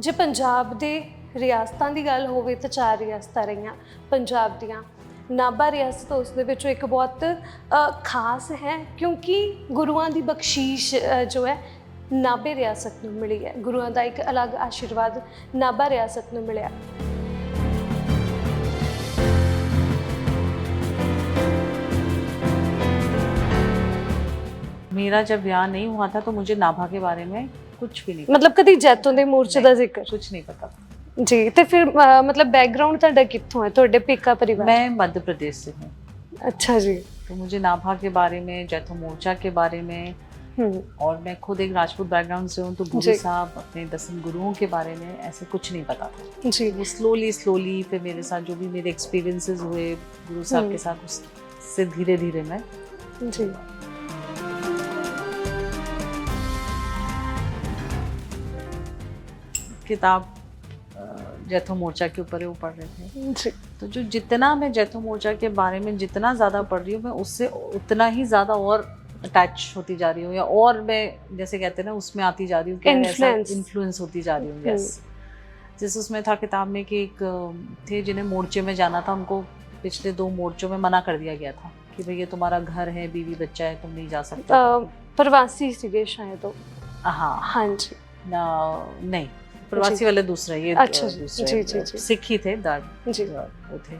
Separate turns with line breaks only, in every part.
ਜੇ ਪੰਜਾਬ ਦੇ ਰਿਆਸਤਾਂ ਦੀ ਗੱਲ ਹੋਵੇ ਤਾਂ 4 ਰਿਆਸਤਾਂ ਰਹੀਆਂ ਪੰਜਾਬ ਦੀਆਂ। ਨਾਭਾ ਰਿਆਸਤ ਉਸ ਦੇ ਵਿੱਚੋਂ ਇੱਕ ਬਹੁਤ ਖਾਸ ਹੈ ਕਿਉਂਕਿ ਗੁਰੂਆਂ ਦੀ ਬਖਸ਼ੀਸ਼ ਜੋ ਹੈ ਨਾਭੇ ਰਿਆਸਤ ਨੂੰ ਮਿਲੀ ਹੈ। ਗੁਰੂਆਂ ਦਾ ਇੱਕ ਅਲੱਗ ਆਸ਼ੀਰਵਾਦ ਨਾਭਾ ਰਿਆਸਤ ਨੂੰ ਮਿਲਿਆ।
मेरा जब ब्याह नहीं हुआ था तो मुझे नाभा के बारे में कुछ भी नहीं
मतलब कभी जैतों के मोर्चे का जिक्र
कुछ नहीं पता
जी। तो फिर मतलब बैकग्राउंड ਤੁਹਾਡਾ ਕਿੱਥੋਂ है, ਤੁਹਾਡੇ पेका परिवार?
मैं मध्य प्रदेश से हूँ।
अच्छा जी।
तो मुझे नाभा के बारे में, जैतो मोर्चा के बारे में, और मैं खुद एक राजपूत बैकग्राउंड से हूँ, तो गुरु साहब अपने 10 गुरुओं के बारे में ऐसे कुछ नहीं पता था
जी।
वो स्लोली फिर मेरे साथ जो भी मेरे एक्सपीरियंसेस हुए गुरु साहब के साथ, उससे धीरे धीरे मैं
जी
किताब जैतो मोर्चा के ऊपर ही वो पढ़ रहे थे
जी।
तो जो जितना मैं जैतो मोर्चा के बारे में जितना ज़्यादा पढ़ रही हूँ, मैं उससे उतना ही ज़्यादा और अटैच होती जा रही हूँ, या और मैं जैसे कहते हैं ना उसमें आती जा रही हूँ, इन्फ्लुएंस होती जा रही हूँ। यस, जैसे उसमें था किताब में कि एक थे जिन्हें मोर्चे में जाना था, उनको पिछले 2 मोर्चों में मना कर दिया गया था कि भाई ये तुम्हारा घर है, बीवी बच्चा है, तुम नहीं जा सकते।
प्रवासी सीगे शायद।
हाँ
हाँ जी।
नहीं, प्रवासी वाले दूसरा, ये
अच्छा जी जी जी।
सिख ही थे,
जी।
वो थे।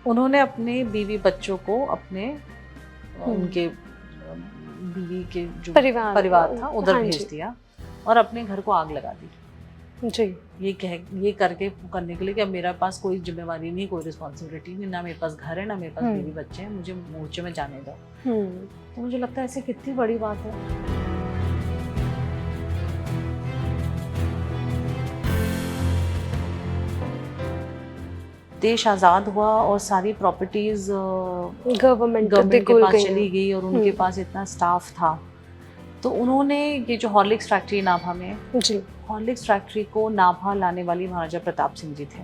उन्होंने अपने बीवी बच्चों को अपने उनके बीवी के जो परिवार था उधर भेज दिया और अपने घर को आग लगा दी
जी।
ये करने के लिए कि अब मेरे पास कोई जिम्मेवारी नहीं, कोई रिस्पॉन्सिबिलिटी नहीं, ना मेरे पास घर है, ना मेरे पास बीवी बच्चे हैं, मुझे मोर्चे में जाने दो। तो मुझे लगता है ऐसे कितनी बड़ी बात है। देश आज़ाद हुआ और सारी प्रॉपर्टीज गवर्नमेंट के पास चली गई और उनके पास इतना स्टाफ था, तो उन्होंने ये जो हॉर्लिक्स फैक्ट्री नाभा में
जी,
हॉर्लिक्स फैक्ट्री को नाभा लाने वाली महाराजा प्रताप सिंह जी थे।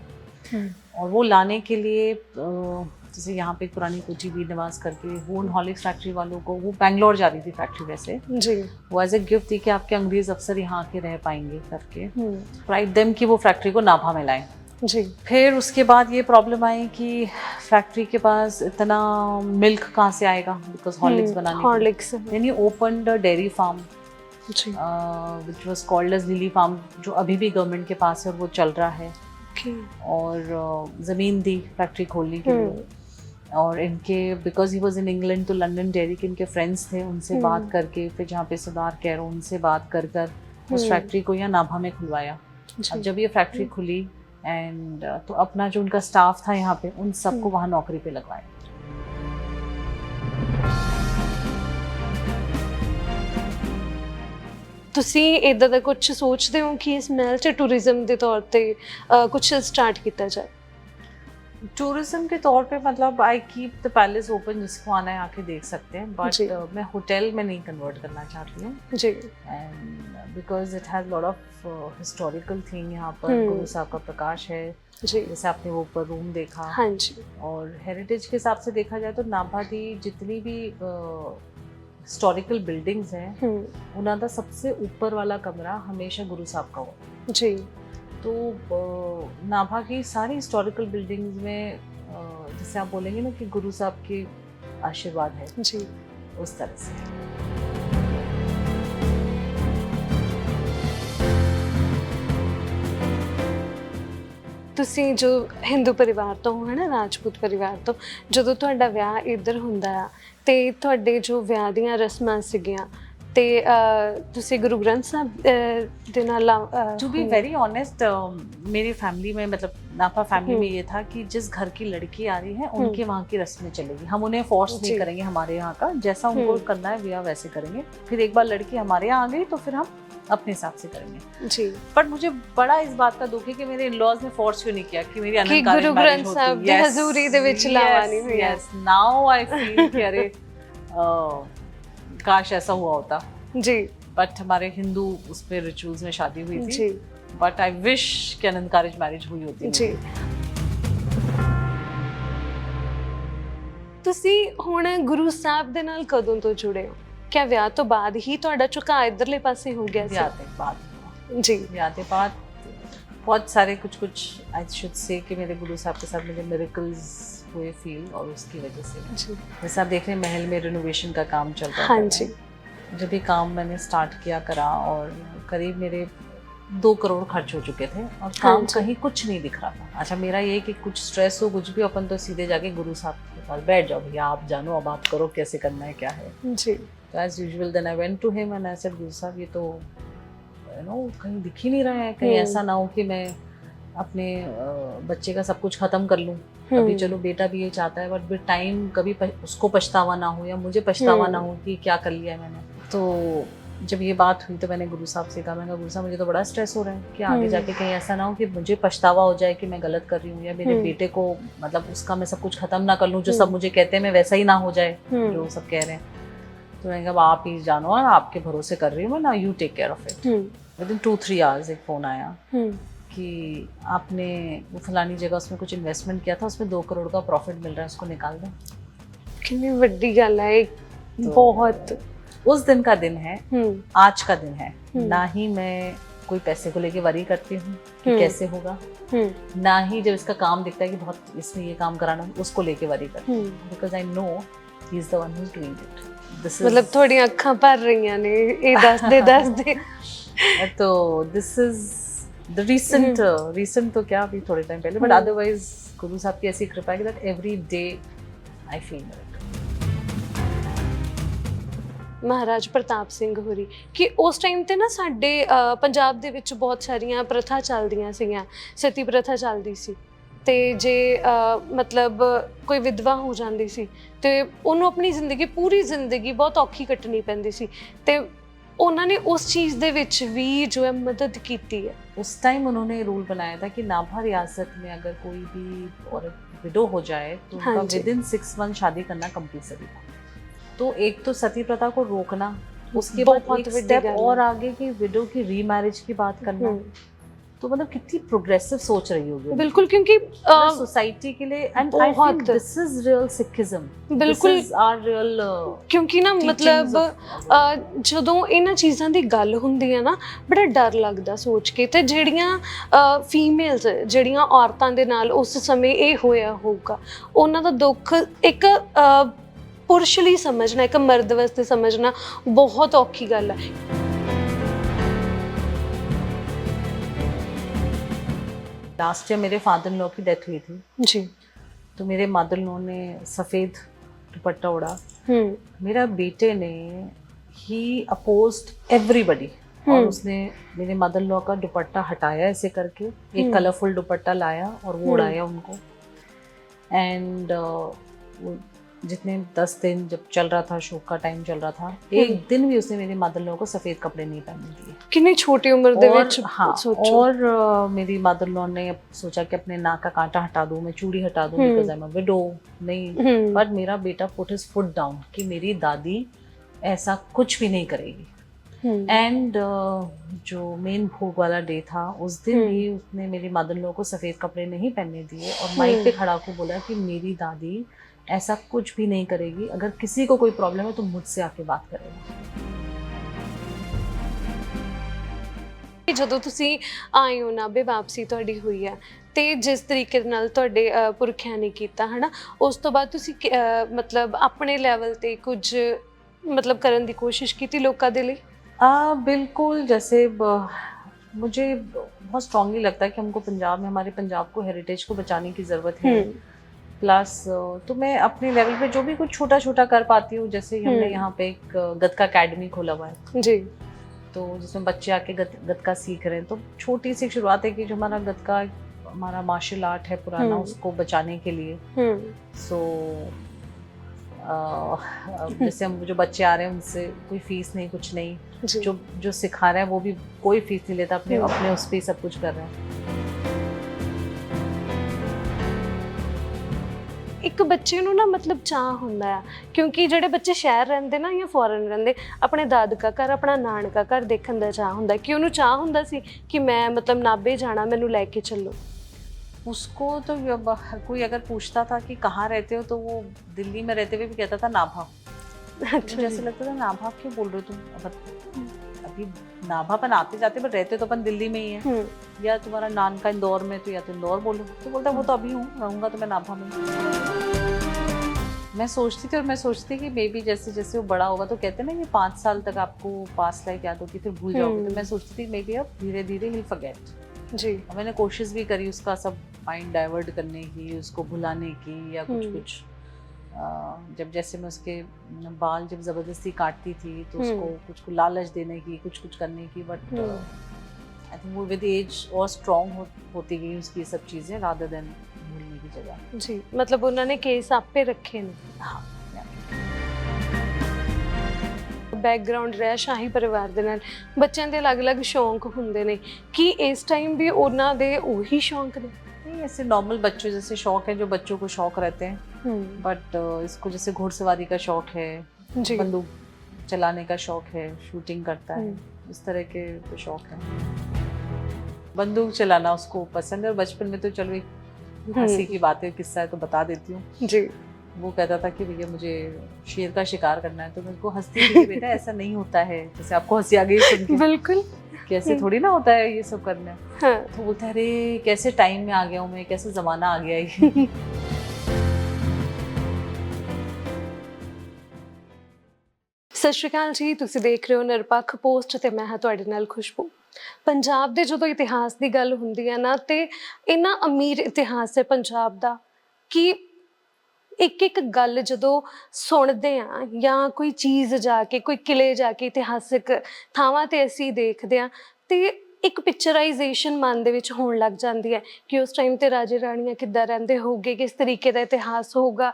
और वो लाने के लिए जैसे यहाँ पे पुरानी कोठी वीर निवास करके, वो उन हॉर्लिक्स फैक्ट्री वालों को, वो बैंगलोर जा रही थी फैक्ट्री वैसे
जी,
वो एज ए गिफ्ट थी कि आपके अंग्रेज अफसर यहाँ आके रह पाएंगे करके, राइट देम कि वो फैक्ट्री को नाभा में लाएं
जी।
फिर उसके बाद ये प्रॉब्लम आई कि फैक्ट्री के पास इतना मिल्क कहाँ से आएगा, बिकॉज हॉर्लिक्स बनाने
Horlicks
then he opened a dairy farm which was called as Lily farm, जो अभी भी गवर्नमेंट के पास है और वो चल रहा है। और ज़मीन दी फैक्ट्री खोलने के लिए, और इनके because he was in England, तो लंदन डेयरी के इनके फ्रेंड्स थे, उनसे बात करके फिर जहाँ पे सरदार कैरो, उनसे बात कर उस फैक्ट्री को यहाँ नाभा में खुलवाया। अब जब ये फैक्ट्री खुली एंड तो अपना जो उनका स्टाफ था यहाँ पे, उन सबको वहाँ नौकरी पे लगवाया।
ਤੁਸੀਂ ਇਦਾਂ ਦਾ ਕੁਝ ਸੋਚਦੇ ਹੋ ਕਿ ਇਸ ਮਹਿਲ 'ਚ ਟੂਰਿਜ਼ਮ ਦੇ ਤੌਰ ਤੇ ਕੁਝ ਸਟਾर्ट ਕੀਤਾ ਜਾਏ?
टूरिज्म के तौर पे मतलब I keep the palace open, जिसको आना है आके देख सकते हैं, बट मैं होटल में नहीं कन्वर्ट करना चाहती हूँ
जी।
And because it has lot of historical thing. यहाँ पर गुरु साहब का प्रकाश है
जी,
जैसे आपने वो ऊपर रूम देखा।
हाँ जी।
और हेरिटेज के हिसाब से देखा जाए तो नाभा दी जितनी भी हिस्टोरिकल बिल्डिंग्स हैं, उन्हों का सबसे ऊपर वाला कमरा हमेशा गुरु साहब का हुआ
जी।
तो नाभा की सारी हिस्टोरिकल बिल्डिंग्स में जैसे आप बोलेंगे ना कि गुरु साहब के आशीर्वाद है
जी,
उस तरह से।
ਤੁਸੀਂ ਜੋ ਹਿੰਦੂ ਪਰਿਵਾਰ ਤੋਂ ਹੋ, ਹੈ ਨਾ, ਰਾਜਪੂਤ ਪਰਿਵਾਰ ਤੋਂ, ਜਦੋਂ ਤੁਹਾਡਾ ਵਿਆਹ ਇੱਧਰ ਹੁੰਦਾ ਆ ਤੇ ਤੁਹਾਡੇ ਜੋ ਵਿਆਹ ਦੀਆਂ ਰਸਮਾਂ ਸੀਗੀਆਂ ਤੇ ਤੁਸੀਂ ਗੁਰੂ ਗ੍ਰੰਥ ਸਾਹਿਬ ਦੇ ਨਾਲ
टू बी वेरी ऑनेस्ट मेरी फैमिली में, मतलब नाभा फैमिली में ये था कि जिस घर की लड़की आ रही है उनके वहाँ की रस्में चलेगी, हम उन्हें फोर्स नहीं करेंगे हमारे यहाँ का, जैसा उनको करना है ब्याह वैसे करेंगे। फिर एक बार लड़की हमारे यहाँ आ गई तो फिर हम अपने हिसाब से करेंगे जी। बट मुझे बड़ा इस बात का दुख है कि मेरे इन-लॉज ने फोर्स क्यों नहीं किया कि मेरी
गुरु ग्रंथ साहब दी हजूरी दे विच लावानी हुई।
यस, नाउ आई फील कि अरे काश ऐसा हुआ होता
जी।
बट हमारे हिंदू उसमें रिचुअल्स में शादी हुई थी
जी,
बट आई विश कि अनंत कारज मैरिज हुई होती
जी। ਤੁਸੀਂ ਹੁਣ ਗੁਰੂ ਸਾਹਿਬ ਦੇ ਨਾਲ ਕਦੋਂ ਤੋਂ ਜੁੜੇ ਹੋ? क्या ਵਿਆਹ ਤੋਂ ਬਾਅਦ ਹੀ ਤੁਹਾਡਾ ਝੁਕਾਅ ਇਧਰਲੇ ਪਾਸੇ ਹੋ ਗਿਆ ਸੀ?
ਵਿਆਹ ਦੇ ਬਾਅਦ
ਜੀ।
ਵਿਆਹ ਦੇ ਬਾਅਦ बहुत सारे कुछ आई शुड से कि मेरे गुरु साहब के साथ मुझे मिरेकल्स हुए फील, और उसकी वजह से
जी
जैसे आप देख रहे हैं महल में रिनोवेशन का काम चल रहा
हाँ
था।
जी
जब ये काम मैंने स्टार्ट किया करा, और करीब मेरे 2 करोड़ खर्च हो चुके थे, और काम
जी।
कहीं कुछ नहीं दिख रहा था। अच्छा, मेरा ये कि कुछ स्ट्रेस हो कुछ भी, अपन तो सीधे जाके गुरु साहब के पास बैठ जाओ, भैया आप जानो, अब आप करो कैसे करना है क्या है।
जी
तो as usual then I went to him and I said, Guru Sahab ये तो कहीं दिख ही नहीं रहा है, कहीं ऐसा ना हो कि मैं अपने बच्चे का सब कुछ खत्म कर लूं। अभी चलो बेटा भी ये चाहता है, बट विद टाइम कभी उसको पछतावा ना हो या मुझे पछतावा ना हो कि क्या कर लिया मैंने। तो जब ये बात हुई तो मैंने गुरु साहब से कहा, मैंने कहा गुरु साहब मुझे तो बड़ा स्ट्रेस हो रहा है कि आगे जाके कहीं ऐसा ना हो कि मुझे पछतावा हो जाए कि मैं गलत कर रही हूँ, या मेरे बेटे को मतलब उसका मैं सब कुछ खत्म ना कर लूँ, जो सब मुझे कहते हैं मैं वैसा ही ना हो जाए जो सब कह रहे हैं। तो मैंने कहा आप ही जानो, और आपके भरोसे कर रही हूँ मैं ना, you take care of it. Within 2-3 hours एक फ़ोन आया कि आपने वो फलानी जगह उसमें कुछ इन्वेस्टमेंट किया था, उसमें 2 करोड़ का प्रॉफिट मिल रहा है, उसको निकाल दें।
कितनी बड़ी गल है बहुत।
उस दिन का दिन है, आज का दिन है। ना ही मैं कोई पैसे को लेके वरी करती हूँ कि कैसे होगा, ना ही जब इसका काम दिखता है कि बहुत इसमें ये काम कराना, उसको लेके वरी करती हूँ, because I know he is the one who is doing it.
मतलब थोड़ी अखां भर रही ने, ये दस दे।
तो दिस इज द रीसेंट तो क्या अभी थोड़े टाइम पहले, बट अदरवाइज गुरु साहब की ऐसी कृपा है कि that every day I feel
Maharaj Pratap Singh ਹੋਰੀ ਕਿ ਉਸ ਟਾਈਮ ਤੇ ਨਾ ਸਾਡੇ ਪੰਜਾਬ ਦੇ ਵਿੱਚ ਬਹੁਤ ਸਾਰੀਆਂ ਪ੍ਰਥਾ ਚੱਲਦੀਆਂ ਸੀਗੀਆਂ, ਸਤੀ ਪ੍ਰਥਾ ਚੱਲਦੀ ਸੀ, ਤੇ ਜੇ ਮਤਲਬ ਕੋਈ ਵਿਧਵਾ ਹੋ ਜਾਂਦੀ ਸੀ ਤੇ ਉਹਨੂੰ ਆਪਣੀ ਜ਼ਿੰਦਗੀ ਪੂਰੀ ਜ਼ਿੰਦਗੀ ਬਹੁਤ ਔਖੀ ਕੱਟਣੀ ਪੈਂਦੀ ਸੀ, ਤੇ ਉਹਨਾਂ ਨੇ ਉਸ ਚੀਜ਼ ਦੇ ਵਿੱਚ ਵੀ जो है मदद की है।
उस टाइम उन्होंने रूल बनाया था कि नाभा रियासत में अगर कोई भी औरत विडो हो जाए तो उनका विदिन 6 मंथ शादी करना कंपल्सरी था। तो एक तो सती प्रथा को रोकना, उसके बाद एक स्टेप और आगे कि विडो की रीमैरिज की बात करना, तो मतलब कितनी प्रोग्रेसिव सोच रही होगी।
बिल्कुल, क्योंकि
सोसाइटी के लिए and I think this is real Sikhism.
बिल्कुल
आर रियल,
क्योंकि ना मतलब ਜਦੋਂ ਇਹਨਾਂ ਚੀਜ਼ਾਂ ਦੀ ਗੱਲ ਹੁੰਦੀ ਹੈ ਨਾ, ਬੜਾ ਡਰ ਲੱਗਦਾ ਸੋਚ ਕੇ। ਤੇ ਜਿਹੜੀਆਂ ਫੀਮੇਲਸ, ਜਿਹੜੀਆਂ ਔਰਤਾਂ ਦੇ ਨਾਲ ਉਸ ਸਮੇਂ ਇਹ ਹੋਇਆ ਹੋਊਗਾ, ਉਹਨਾਂ ਦਾ ਦੁੱਖ ਇੱਕ ਪੁਰਸ਼ ਲਈ ਸਮਝਣਾ, ਇੱਕ ਮਰਦ ਵਾਸਤੇ ਸਮਝਣਾ ਬਹੁਤ ਔਖੀ ਗੱਲ ਹੈ।
लास्ट ईयर मेरे फादर इन लॉ की डेथ हुई थी
जी,
तो मेरे मदर इन लॉ ने सफ़ेद दुपट्टा ओढ़ा, मेरा बेटे ने ही अपोज्ड एवरीबडी, और उसने मेरे मदर इन लॉ का दुपट्टा हटाया ऐसे करके, एक कलरफुल दुपट्टा लाया और वो उड़ाया उनको। एंड जितने 10 दिन जब चल रहा था, शोक का टाइम चल रहा था, एक दिन भी उसने मेरी मदर इन लॉ को सफ़ेद कपड़े नहीं पहनने दिए।
कितनी छोटी उम्र दे विच।
हाँ, और मेरी मदर इन लॉ ने सोचा कि अपने नाक का कांटा हटा दूं, मैं चूड़ी हटा दूं, because I am a window. नहीं, पर मेरा बेटा पुट हिज फुट डाउन कि मेरी दादी ऐसा कुछ भी नहीं करेगी। एंड जो मेन भोग वाला डे था, उस दिन भी उसने मेरी मदर इन लॉ को सफ़ेद कपड़े नहीं पहनने दिए, और माइक पे खड़ा को बोला कि मेरी दादी ऐसा कुछ भी नहीं करेगी, अगर किसी को कोई प्रॉब्लम है तो मुझसे आके बात करेगा।
ਜਦੋਂ ਤੁਸੀਂ ਆਏ ਹੋ ਨਾਭੇ, ਵਾਪਸੀ ਤੁਹਾਡੀ ਹੋਈ ਹੈ, ਤੇ ਜਿਸ ਤਰੀਕੇ ਨਾਲ ਤੁਹਾਡੇ ਪੁਰਖਿਆਂ ਨੇ ਕੀਤਾ ਹੈ ਨਾ, ਉਸ ਤੋਂ ਬਾਅਦ ਤੁਸੀਂ ਮਤਲਬ ਆਪਣੇ ਲੈਵਲ ਤੇ ਕੁਝ मतलब ਕਰਨ ਦੀ ਕੋਸ਼ਿਸ਼ ਕੀਤੀ ਲੋਕਾਂ ਦੇ ਲਈ?
बिल्कुल, जैसे मुझे बहुत स्ट्रांगली लगता है कि हमको पंजाब में, हमारे पंजाब को, हेरिटेज को बचाने की ज़रूरत है। प्लस तो मैं अपने लेवल पे जो भी कुछ छोटा छोटा कर पाती हूँ, जैसे हमने यहाँ पे एक गतका अकेडमी खोला हुआ है
जी, तो
जिसमें बच्चे आके गतका सीख रहे हैं। तो छोटी सी शुरुआत है कि जो हमारा गतका, हमारा मार्शल आर्ट है पुराना, उसको बचाने के लिए। सो जैसे हम जो बच्चे आ रहे हैं उनसे कोई फीस नहीं, कुछ नहीं, जो सिखा रहा है वो भी कोई फीस नहीं लेता, अपने उस पर सब कुछ कर रहा है।
ਇੱਕ ਬੱਚੇ ਨੂੰ ਨਾ ਮਤਲਬ ਚਾਹ ਹੁੰਦਾ ਆ, ਕਿਉਂਕਿ ਜਿਹੜੇ ਬੱਚੇ ਸ਼ਹਿਰ ਰਹਿੰਦੇ ਨਾ ਜਾਂ ਫੋਰਨ ਰਹਿੰਦੇ, ਆਪਣੇ ਦਾਦਕਾ ਘਰ, ਆਪਣਾ ਨਾਨਕਾ ਘਰ ਦੇਖਣ ਦਾ ਚਾਹ ਹੁੰਦਾ, ਕਿ ਉਹਨੂੰ ਚਾਹ ਹੁੰਦਾ ਸੀ ਕਿ ਮੈਂ ਮਤਲਬ ਨਾਭੇ जाना, मैनू लेके चलो।
उसको तो कोई अगर पूछता था कि कहाँ रहते हो, तो वो दिल्ली में रहते हुए भी कहता था नाभा।
अच्छा,
जैसे लगता था नाभा क्यों बोल रहे हो तुम, अभी नाभा अपन आते जाते पर रहते तो अपन दिल्ली में ही है, या तुम्हारा नान का इंदौर में, तो या तो इंदौर बोलो, तो बोलता वो तो अभी हूँ, रहूंगा तो मैं नाभा में हूँ। मैं सोचती थी, और मैं सोचती कि मे बी जैसे जैसे वो बड़ा होगा, तो कहते हैं ना कि 5 साल तक आपको पास्ट लाइफ याद होती फिर भूल जाओगे, तो मैं सोचती थी मे बी अब धीरे धीरे हिल फॉरगेट जी। और मैंने कोशिश भी करी उसका सब माइंड डाइवर्ट करने की, उसको भुलाने की, या कुछ कुछ जब जैसे मैं उसके बाल जब ज़बरदस्ती काटती थी तो उसको कुछ लालच देने की, कुछ कुछ करने की, बट आई थिंक वो विद एज और स्ट्रॉन्ग होती गई उसकी ये सब चीज़ें, रादर देन भूलने की जगह जी।
मतलब उन्होंने केस आप पे रखे ने।
हाँ,
ਬੈਕਗ੍ਰਾਉਂਡ ਰਿਹਾ ਸ਼ਾਹੀ ਪਰਿਵਾਰ ਦੇ ਨਾਲ, ਬੱਚਿਆਂ ਦੇ ਅਲੱਗ-ਅਲੱਗ ਸ਼ੌਂਕ ਹੁੰਦੇ ਨੇ, ਕਿ ਇਸ ਟਾਈਮ ਵੀ ਉਹਨਾਂ ਦੇ ਉਹੀ ਸ਼ੌਂਕ ਨੇ?
नहीं, ऐसे नॉर्मल बच्चों जैसे शौक है जो बच्चों को शौक रहते हैं, बट इसको जैसे घुड़सवारी का शौक है, बंदूक चलाने का शौक है, शूटिंग करता है, इस तरह के तो शौक है। बंदूक चलाना उसको पसंद है, और बचपन में तो चलो एक हंसी की बात है, किस्सा है तो बता देती हूँ जी। वो कहता था कि भैया मुझे शेर का शिकार करना है, तो मैं उसको हंसती थी कि बेटा ऐसा नहीं होता है, जैसे आपको हंसी आ गई सुन के।
बिल्कुल,
कैसे थोड़ी ना होता है ये सब करना। हाँ। तो बोलता है अरे कैसे टाइम में आ गया हूँ मैं, कैसे जमाना आ गया है।
ਸਤਿ ਸ਼੍ਰੀ ਅਕਾਲ ਜੀ, ਤੁਸੀਂ ਦੇਖ ਰਹੇ ਹੋ ਨਿਰਪੱਖ ਪੋਸਟ ਤੇ ਮੈਂ ਹਾਂ ਤੁਹਾਡੇ ਨਾਲ ਖੁਸ਼ਬੂ। ਪੰਜਾਬ ਦੇ ਜਦੋਂ ਇਤਿਹਾਸ ਦੀ ਗੱਲ ਹੁੰਦੀ ਹੈ ਨਾ, ਤੇ ਇੰਨਾ ਅਮੀਰ ਇਤਿਹਾਸ ਹੈ ਪੰਜਾਬ ਦਾ ਕਿ ਇੱਕ ਇੱਕ ਗੱਲ ਜਦੋਂ ਸੁਣਦੇ ਹਾਂ, ਜਾਂ ਕੋਈ ਚੀਜ਼ ਜਾ ਕੇ, ਕੋਈ ਕਿਲੇ ਜਾ ਕੇ, ਇਤਿਹਾਸਿਕ ਥਾਵਾਂ 'ਤੇ ਅਸੀਂ ਦੇਖਦੇ ਹਾਂ, ਤੇ ਇੱਕ ਪਿਕਚਰਾਈਜੇਸ਼ਨ ਮਨ ਦੇ ਵਿੱਚ ਹੋਣ ਲੱਗ ਜਾਂਦੀ ਹੈ ਕਿ ਉਸ ਟਾਈਮ 'ਤੇ ਰਾਜੇ ਰਾਣੀਆਂ ਕਿੱਦਾਂ ਰਹਿੰਦੇ ਹੋਊਗੇ, ਕਿਸ ਤਰੀਕੇ ਦਾ ਇਤਿਹਾਸ ਹੋਊਗਾ।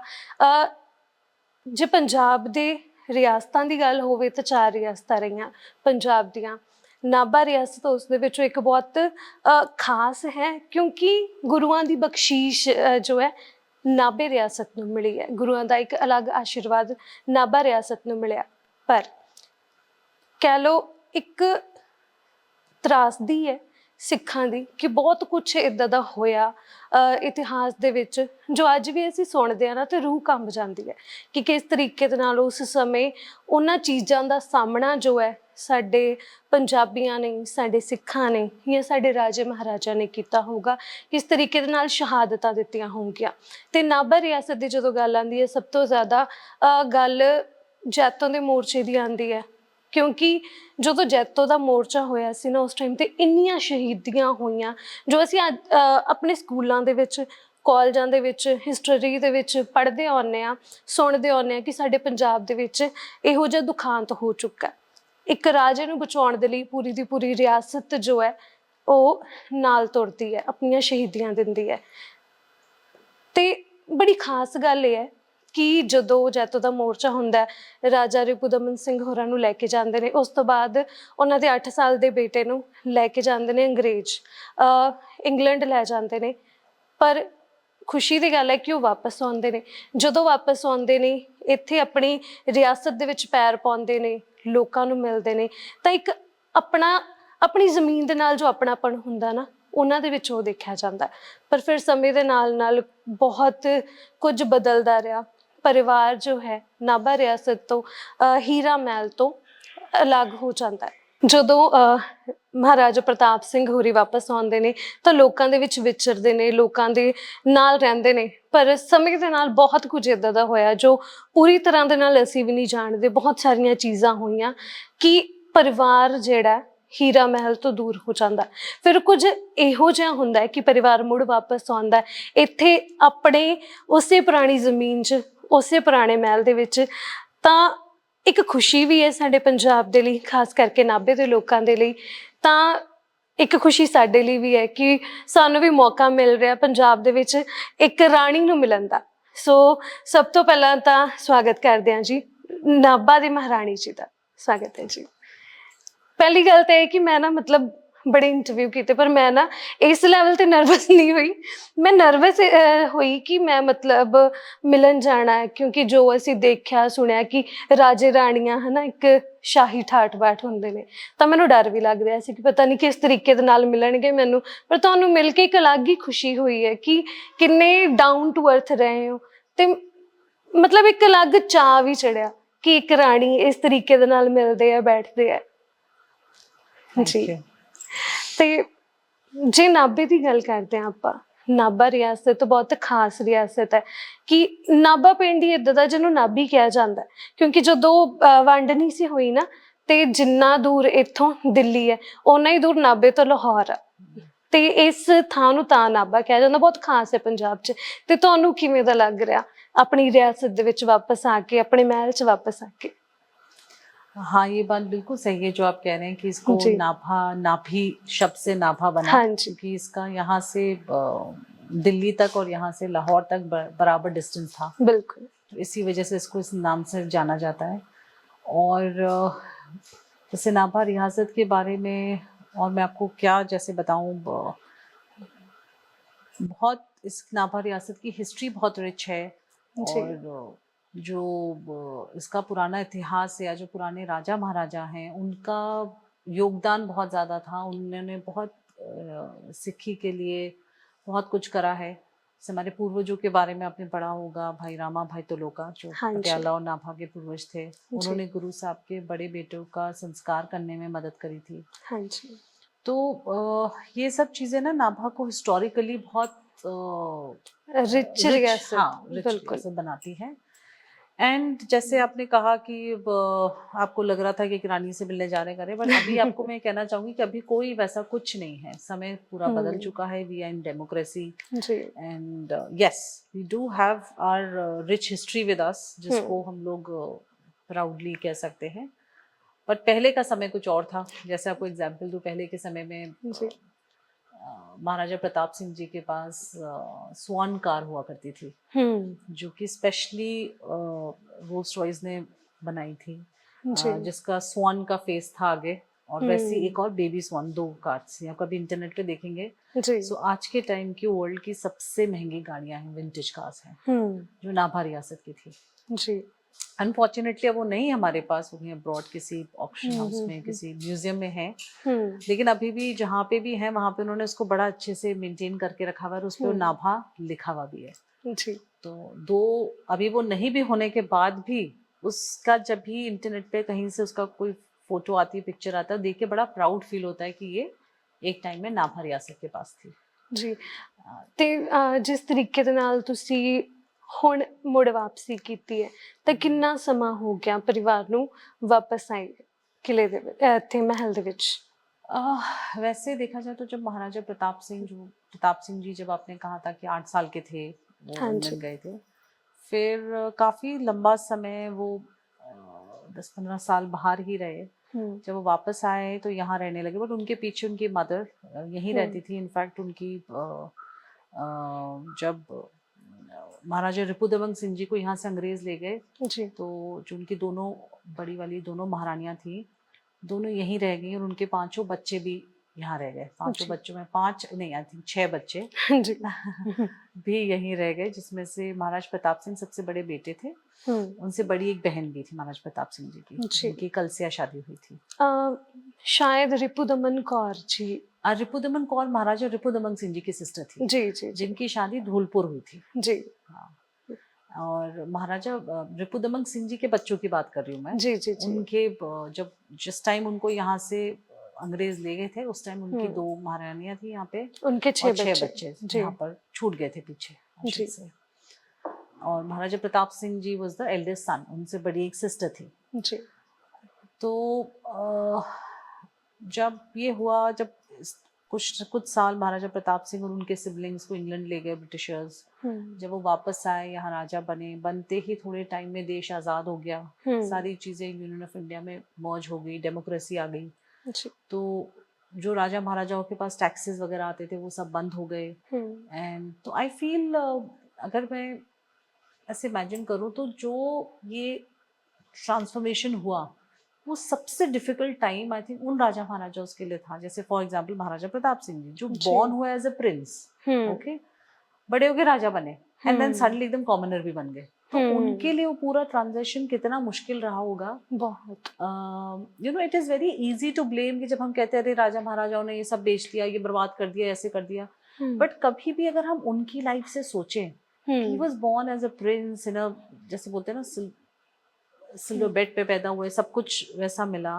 ਜੇ ਪੰਜਾਬ ਦੇ ਰਿਆਸਤਾਂ ਦੀ ਗੱਲ ਹੋਵੇ ਤਾਂ 4 ਰਿਆਸਤਾਂ ਰਹੀਆਂ ਪੰਜਾਬ ਦੀਆਂ। ਨਾਭਾ ਰਿਆਸਤ ਉਸ ਦੇ ਵਿੱਚੋਂ ਇੱਕ ਬਹੁਤ ਖਾਸ ਹੈ, ਕਿਉਂਕਿ ਗੁਰੂਆਂ ਦੀ ਬਖਸ਼ੀਸ਼ ਜੋ ਹੈ ਨਾਭੇ ਰਿਆਸਤ ਨੂੰ ਮਿਲੀ ਹੈ। ਗੁਰੂਆਂ ਦਾ ਇੱਕ ਅਲੱਗ ਆਸ਼ੀਰਵਾਦ ਨਾਭਾ ਰਿਆਸਤ ਨੂੰ ਮਿਲਿਆ। ਪਰ ਕਹਿ ਲਓ ਇੱਕ ਤਰਾਸਦੀ ਹੈ ਸਿੱਖਾਂ ਦੀ ਕਿ ਬਹੁਤ ਕੁਛ ਇੱਦਾਂ ਦਾ ਹੋਇਆ ਇਤਿਹਾਸ ਦੇ ਵਿੱਚ, ਜੋ ਅੱਜ ਵੀ ਅਸੀਂ ਸੁਣਦੇ ਹਾਂ ਨਾ ਤੇ ਰੂਹ ਕੰਬ ਜਾਂਦੀ ਹੈ ਕਿ ਕਿਸ ਤਰੀਕੇ ਦੇ ਨਾਲ ਉਸ ਸਮੇਂ ਉਹਨਾਂ ਚੀਜ਼ਾਂ ਦਾ ਸਾਹਮਣਾ ਜੋ ਹੈ ਸਾਡੇ ਪੰਜਾਬੀਆਂ ਨੇ, ਸਾਡੇ ਸਿੱਖਾਂ ਨੇ, ਜਾਂ ਸਾਡੇ ਰਾਜੇ ਮਹਾਰਾਜਾ ਨੇ ਕੀਤਾ ਹੋਊਗਾ, ਕਿਸ ਤਰੀਕੇ ਦੇ ਨਾਲ ਸ਼ਹਾਦਤਾਂ ਦਿੱਤੀਆਂ ਹੋਣਗੀਆਂ। ਅਤੇ ਨਾਭਾ ਰਿਆਸਤ ਦੀ ਜਦੋਂ ਗੱਲ ਆਉਂਦੀ ਹੈ, ਸਭ ਤੋਂ ਜ਼ਿਆਦਾ ਗੱਲ ਜੈਤੋਂ ਦੇ ਮੋਰਚੇ ਦੀ ਆਉਂਦੀ ਹੈ, ਕਿਉਂਕਿ ਜਦੋਂ ਜੈਤੋ ਦਾ ਮੋਰਚਾ ਹੋਇਆ ਸੀ ਨਾ, ਉਸ ਟਾਈਮ 'ਤੇ ਇੰਨੀਆਂ ਸ਼ਹੀਦੀਆਂ ਹੋਈਆਂ ਜੋ ਅਸੀਂ ਆਪਣੇ ਸਕੂਲਾਂ ਦੇ ਵਿੱਚ, ਕਾਲਜਾਂ ਦੇ ਵਿੱਚ, ਹਿਸਟਰੀ ਦੇ ਵਿੱਚ ਪੜ੍ਹਦੇ ਆਉਂਦੇ ਹਾਂ, ਸੁਣਦੇ ਆਉਂਦੇ ਹਾਂ ਕਿ ਸਾਡੇ ਪੰਜਾਬ ਦੇ ਵਿੱਚ ਇਹੋ ਜਿਹਾ ਦੁਖਾਂਤ ਹੋ ਚੁੱਕਾ। ਇੱਕ ਰਾਜੇ ਨੂੰ ਬਚਾਉਣ ਦੇ ਲਈ ਪੂਰੀ ਦੀ ਪੂਰੀ ਰਿਆਸਤ ਜੋ ਹੈ ਉਹ ਨਾਲ ਤੁਰਦੀ ਹੈ, ਆਪਣੀਆਂ ਸ਼ਹੀਦੀਆਂ ਦਿੰਦੀ ਹੈ। ਅਤੇ ਬੜੀ ਖਾਸ ਗੱਲ ਇਹ ਹੈ ਕਿ ਜਦੋਂ ਜੈਤੋ ਦਾ ਮੋਰਚਾ ਹੁੰਦਾ, ਰਾਜਾ ਰਿਪੂ ਦਮਨ ਸਿੰਘ ਹੋਰਾਂ ਨੂੰ ਲੈ ਕੇ ਜਾਂਦੇ ਨੇ। ਉਸ ਤੋਂ ਬਾਅਦ ਉਹਨਾਂ ਦੇ 8 ਸਾਲ ਦੇ ਬੇਟੇ ਨੂੰ ਲੈ ਕੇ ਜਾਂਦੇ ਨੇ ਅੰਗਰੇਜ਼, ਇੰਗਲੈਂਡ ਲੈ ਜਾਂਦੇ ਨੇ। ਪਰ ਖੁਸ਼ੀ ਦੀ ਗੱਲ ਹੈ ਕਿ ਉਹ ਵਾਪਸ ਆਉਂਦੇ ਨੇ। ਜਦੋਂ ਵਾਪਸ ਆਉਂਦੇ ਨੇ, ਇੱਥੇ ਆਪਣੀ ਰਿਆਸਤ ਦੇ ਵਿੱਚ ਪੈਰ ਪਾਉਂਦੇ ਨੇ, ਲੋਕਾਂ ਨੂੰ ਮਿਲਦੇ ਨੇ, ਤਾਂ ਇੱਕ ਆਪਣੀ ਜ਼ਮੀਨ ਦੇ ਨਾਲ ਜੋ ਆਪਣਾਪਣ ਹੁੰਦਾ ਨਾ, ਉਹਨਾਂ ਦੇ ਵਿੱਚ ਉਹ ਦੇਖਿਆ ਜਾਂਦਾ। ਪਰ ਫਿਰ ਸਮੇਂ ਦੇ ਨਾਲ ਨਾਲ ਬਹੁਤ ਕੁਝ ਬਦਲਦਾ ਰਿਹਾ। ਪਰਿਵਾਰ ਜੋ ਹੈ ਨਾਭਾ ਰਿਆਸਤ ਤੋਂ, ਹੀਰਾ ਮਹਿਲ ਤੋਂ ਅਲੱਗ ਹੋ ਜਾਂਦਾ ਹੈ। ਜਦੋਂ ਮਹਾਰਾਜਾ ਪ੍ਰਤਾਪ ਸਿੰਘ ਹੋਰੀ ਵਾਪਸ ਆਉਂਦੇ ਨੇ ਤਾਂ ਲੋਕਾਂ ਦੇ ਵਿੱਚ ਵਿਚਰਦੇ ਨੇ, ਲੋਕਾਂ ਦੇ ਨਾਲ ਰਹਿੰਦੇ ਨੇ। ਪਰ ਸਮੇਂ ਦੇ ਨਾਲ ਬਹੁਤ ਕੁਝ ਇੱਦਾਂ ਦਾ ਹੋਇਆ ਜੋ ਪੂਰੀ ਤਰ੍ਹਾਂ ਦੇ ਨਾਲ ਅਸੀਂ ਵੀ ਨਹੀਂ ਜਾਣਦੇ। ਬਹੁਤ ਸਾਰੀਆਂ ਚੀਜ਼ਾਂ ਹੋਈਆਂ ਕਿ ਪਰਿਵਾਰ ਜਿਹੜਾ ਹੀਰਾ ਮਹਿਲ ਤੋਂ ਦੂਰ ਹੋ ਜਾਂਦਾ। ਫਿਰ ਕੁਝ ਇਹੋ ਜਿਹਾ ਹੁੰਦਾ ਹੈ ਕਿ ਪਰਿਵਾਰ ਮੁੜ ਵਾਪਸ ਆਉਂਦਾ ਇੱਥੇ ਆਪਣੇ ਉਸੇ ਪੁਰਾਣੀ ਜ਼ਮੀਨ 'ਚ, ਉਸੇ ਪੁਰਾਣੇ ਮਹਿਲ ਦੇ ਵਿੱਚ। ਤਾਂ ਇੱਕ ਖੁਸ਼ੀ ਵੀ ਹੈ ਸਾਡੇ ਪੰਜਾਬ ਦੇ ਲਈ, ਖਾਸ ਕਰਕੇ ਨਾਭੇ ਦੇ ਲੋਕਾਂ ਦੇ ਲਈ। ਤਾਂ ਇੱਕ ਖੁਸ਼ੀ ਸਾਡੇ ਲਈ ਵੀ ਹੈ ਕਿ ਸਾਨੂੰ ਵੀ ਮੌਕਾ ਮਿਲ ਰਿਹਾ ਪੰਜਾਬ ਦੇ ਵਿੱਚ ਇੱਕ ਰਾਣੀ ਨੂੰ ਮਿਲਣ ਦਾ। ਸੋ ਸਭ ਤੋਂ ਪਹਿਲਾਂ ਤਾਂ ਸਵਾਗਤ ਕਰਦੇ ਹਾਂ ਜੀ ਨਾਭਾ ਦੀ ਮਹਾਰਾਣੀ ਜੀ ਦਾ। ਸਵਾਗਤ ਹੈ ਜੀ। ਪਹਿਲੀ ਗੱਲ ਤਾਂ ਇਹ ਕਿ ਮੈਂ ਨਾ ਮਤਲਬ ਬੜੇ ਇੰਟਰਵਿਊ ਕੀਤੇ, ਪਰ ਮੈਂ ਨਾ ਇਸ ਲੈਵਲ 'ਤੇ ਨਰਵਸ ਨਹੀਂ ਹੋਈ। ਮੈਂ ਨਰਵਸ ਹੋਈ ਕਿ ਮੈਂ ਮਤਲਬ ਮਿਲਣ ਜਾਣਾ ਹੈ, ਕਿਉਂਕਿ ਜੋ ਅਸੀਂ ਦੇਖਿਆ ਸੁਣਿਆ ਕਿ ਰਾਜੇ ਰਾਣੀਆਂ ਹੈ ਨਾ ਇੱਕ ਸ਼ਾਹੀ ਠਾਠ ਬਾਠ ਹੁੰਦੇ ਨੇ, ਤਾਂ ਮੈਨੂੰ ਡਰ ਵੀ ਲੱਗ ਰਿਹਾ ਸੀ ਕਿ ਪਤਾ ਨਹੀਂ ਕਿਸ ਤਰੀਕੇ ਦੇ ਨਾਲ ਮਿਲਣਗੇ ਮੈਨੂੰ। ਪਰ ਤੁਹਾਨੂੰ ਮਿਲ ਕੇ ਇੱਕ ਅਲੱਗ ਹੀ ਖੁਸ਼ੀ ਹੋਈ ਹੈ ਕਿ ਕਿੰਨੇ ਡਾਊਨ ਟੂ ਅਰਥ ਰਹੇ ਹੋ। ਅਤੇ ਮਤਲਬ ਇੱਕ ਅਲੱਗ ਚਾਅ ਵੀ ਚੜਿਆ ਕਿ ਇੱਕ ਰਾਣੀ ਇਸ ਤਰੀਕੇ ਦੇ ਨਾਲ ਮਿਲਦੇ ਆ, ਬੈਠਦੇ ਆ। ਜੀ ਤੇ ਜੇ ਨਾਭੇ ਦੀ ਗੱਲ ਕਰਦੇ ਹਾਂ ਆਪਾਂ, ਨਾਭਾ ਰਿਆਸਤ ਬਹੁਤ ਖਾਸ ਰਿਆਸਤ ਹੈ ਕਿ ਨਾਭਾ ਪਿੰਡ ਹੀ ਇੱਦਾਂ ਦਾ ਜਿਹਨੂੰ ਨਾਭੀ ਕਿਹਾ ਜਾਂਦਾ ਹੈ, ਕਿਉਂਕਿ ਜਦੋਂ ਵੰਡ ਨਹੀਂ ਸੀ ਹੋਈ ਨਾ, ਤੇ ਜਿੰਨਾ ਦੂਰ ਇੱਥੋਂ ਦਿੱਲੀ ਹੈ ਓਨਾ ਹੀ ਦੂਰ ਨਾਭੇ ਤੋਂ ਲਾਹੌਰ ਆ, ਤੇ ਇਸ ਥਾਂ ਨੂੰ ਤਾਂ ਨਾਭਾ ਕਿਹਾ ਜਾਂਦਾ, ਬਹੁਤ ਖਾਸ ਹੈ ਪੰਜਾਬ 'ਚ। ਤੇ ਤੁਹਾਨੂੰ ਕਿਵੇਂ ਦਾ ਲੱਗ ਰਿਹਾ ਆਪਣੀ ਰਿਆਸਤ ਦੇ ਵਿੱਚ ਵਾਪਸ ਆ ਕੇ, ਆਪਣੇ ਮਹਿਲ 'ਚ वापस आके?
हाँ, ये बात बिल्कुल सही है जो आप कह रहे हैं कि इसको
जी।
नाभा, नाभी शब्द से नाभा बना,
हाँ जी।
क्योंकि इसका यहाँ से दिल्ली तक और यहाँ से लाहौर तक बराबर डिस्टेंस था,
बिल्कुल।
तो इसी वजह से इसको इस नाम से जाना जाता है। और जैसे नाभा रियासत के बारे में और मैं आपको क्या जैसे बताऊं, बहुत इस नाभा रियासत की हिस्ट्री बहुत रिच है।
जी।
और जो इसका पुराना इतिहास है, या जो पुराने राजा महाराजा हैं उनका योगदान बहुत ज़्यादा था। उन्होंने बहुत सिक्खी के लिए बहुत कुछ करा है। जैसे हमारे पूर्वजों के बारे में आपने पढ़ा होगा, भाई रामा भाई तलोका जो
हाँ जी।
पटियाला और नाभा के पूर्वज थे, उन्होंने गुरु साहब के बड़े बेटों का संस्कार करने में मदद करी थी।
हाँ जी।
तो ये सब चीज़ें ना नाभा को हिस्टोरिकली बहुत
रिच रियासत,
हाँ, रिच
बिल्कुल।
रियासत बनाती है। एंड जैसे आपने कहा कि आपको लग रहा था कि रानी से मिलने जा रहे करें, बट अभी आपको मैं कहना चाहूँगी कि अभी कोई वैसा कुछ नहीं है। समय पूरा बदल चुका है। We are in democracy and yes, we do have our rich history with us, जिसको हम लोग प्राउडली कह सकते हैं। बट पहले का समय कुछ और था। जैसे आपको एग्जाम्पल दूँ, पहले के समय में महाराजा प्रताप सिंह जी के पास स्वान कार हुआ करती थी, जो कि स्पेशली रोल्स रॉयस ने बनाई थी, जिसका स्वान का फेस था आगे, और वैसी एक और बेबी स्वान, 2 कार्स थी। आप कभी इंटरनेट पे देखेंगे। सो आज के टाइम की वर्ल्ड की सबसे महंगी गाड़ियां हैं, विंटेज कार्स हैं, जो नाभा रियासत की थी जी। अनफॉर्चुनेटली अब वो नहीं हमारे पास, वो अब्रॉड किसी ऑक्शन हाउस में, किसी म्यूजियम में है। लेकिन अभी भी जहाँ पे भी है वहाँ पे उन्होंने उसको बड़ा अच्छे से मेंटेन करके रखा हुआ है, और उस पर नाभा लिखा हुआ भी है जी। तो अभी वो नहीं भी होने के बाद भी उसका जब भी इंटरनेट पे कहीं से उसका कोई फोटो आती है, पिक्चर आता है, देख के बड़ा प्राउड फील होता है कि ये एक टाइम में नाभा रियासत के पास थी जी। ਤੇ
ਜਿਸ ਤਰੀਕੇ ਦੇ ਨਾਲ ਤੁਸੀਂ ਹੁਣ ਮੁੜ ਵਾਪਸੀ ਕੀਤੀ ਹੈ, ਤਾਂ ਕਿੰਨਾ ਸਮਾਂ ਹੋ ਗਿਆ ਪਰਿਵਾਰ ਨੂੰ ਵਾਪਸ ਆਏ ਕਿਲੇ ਦੇ ਵਿੱਚ, ਇੱਥੇ महल ਦੇ ਵਿੱਚ?
वैसे देखा जाए तो जब महाराजा प्रताप सिंह जी, जब आपने कहा था कि 8 साल के थे वो लंदन गए थे, फिर काफ़ी लंबा समय वो 10-15 साल बाहर ही रहे। जब वो वापस आए तो यहाँ रहने लगे, बट उनके पीछे उनकी मदर यहीं रहती थी। इनफैक्ट उनकी जब महाराजा रिपुदमन सिंह जी को यहाँ से अंग्रेज ले गए जी, तो जो उनकी दोनों बड़ी वाली दोनों महारानियाँ थी, दोनों यहीं रह गई, और उनके 5 बच्चे भी यहाँ रह गए। 5 बच्चों में 5 नहीं, आई थिंक 6 बच्चे जी भी यहीं रह गए, जिसमें से महाराज प्रताप सिंह सबसे बड़े बेटे थे। उनसे बड़ी एक बहन भी थी महाराज प्रताप सिंह जी की, उनकी कलसिया शादी हुई थी।
शायद रिपुदमन कौर जी,
रिपुदमन कौर महाराजा रिपुदमन सिंह जी की सिस्टर थी जी, जी, जिनकी शादी धौलपुर हुई थी जी। हाँ, और महाराजा रिपुदमन सिंह जी के बच्चों की बात कर रही हूँ मैं जी, जी, जी। उनके जब जिस टाइम उनको यहाँ से अंग्रेज ले गए थे, उस टाइम उनकी 2 महारानियां थी यहाँ पे, उनके 6 बच्चे यहाँ पर छूट गए थे पीछे जी से। और महाराजा प्रताप सिंह जी वाज द एल्डेस्ट सन, उनसे बड़ी एक सिस्टर थी जी। तो जब ये हुआ, जब कुछ साल महाराजा प्रताप सिंह और उनके सिबलिंग्स को इंग्लैंड ले गए ब्रिटिशर्स, जब वो वापस आए, यहाँ राजा बने, बनते ही थोड़े टाइम में देश आज़ाद हो गया, सारी चीज़ें यूनियन ऑफ इंडिया में मर्ज हो गई, डेमोक्रेसी आ गई। तो जो राजा महाराजाओं के पास टैक्सेस वगैरह आते थे वो सब बंद हो गए। एंड तो आई फील, अगर मैं ऐसे इमेजिन करूँ तो जो ये ट्रांसफॉर्मेशन हुआ, वो सबसे डिफिकल्ट टाइम आई थिंक उन राजा महाराजाओं के लिए था। जैसे फॉर एग्जांपल महाराजा प्रताप सिंह जी, जो बॉर्न हुए एज अ प्रिंस, ओके, बड़े हो गए राजा बने, एंड देन सडनली एकदम कॉमनर भी बन गए। तो उनके लिए वो पूरा ट्रांजिशन कितना मुश्किल रहा होगा, बहुत। You know, it is very easy to blame कि जब हम कहते हैं अरे राजा महाराजाओं ने ये सब बेच दिया, ये बर्बाद कर दिया, ऐसे कर दिया, बट कभी भी अगर हम उनकी लाइफ से सोचें, he was born as a prince in a, जैसे बोलते हैं ना, सिल्वर बेड पे पैदा हुए, सब कुछ वैसा मिला।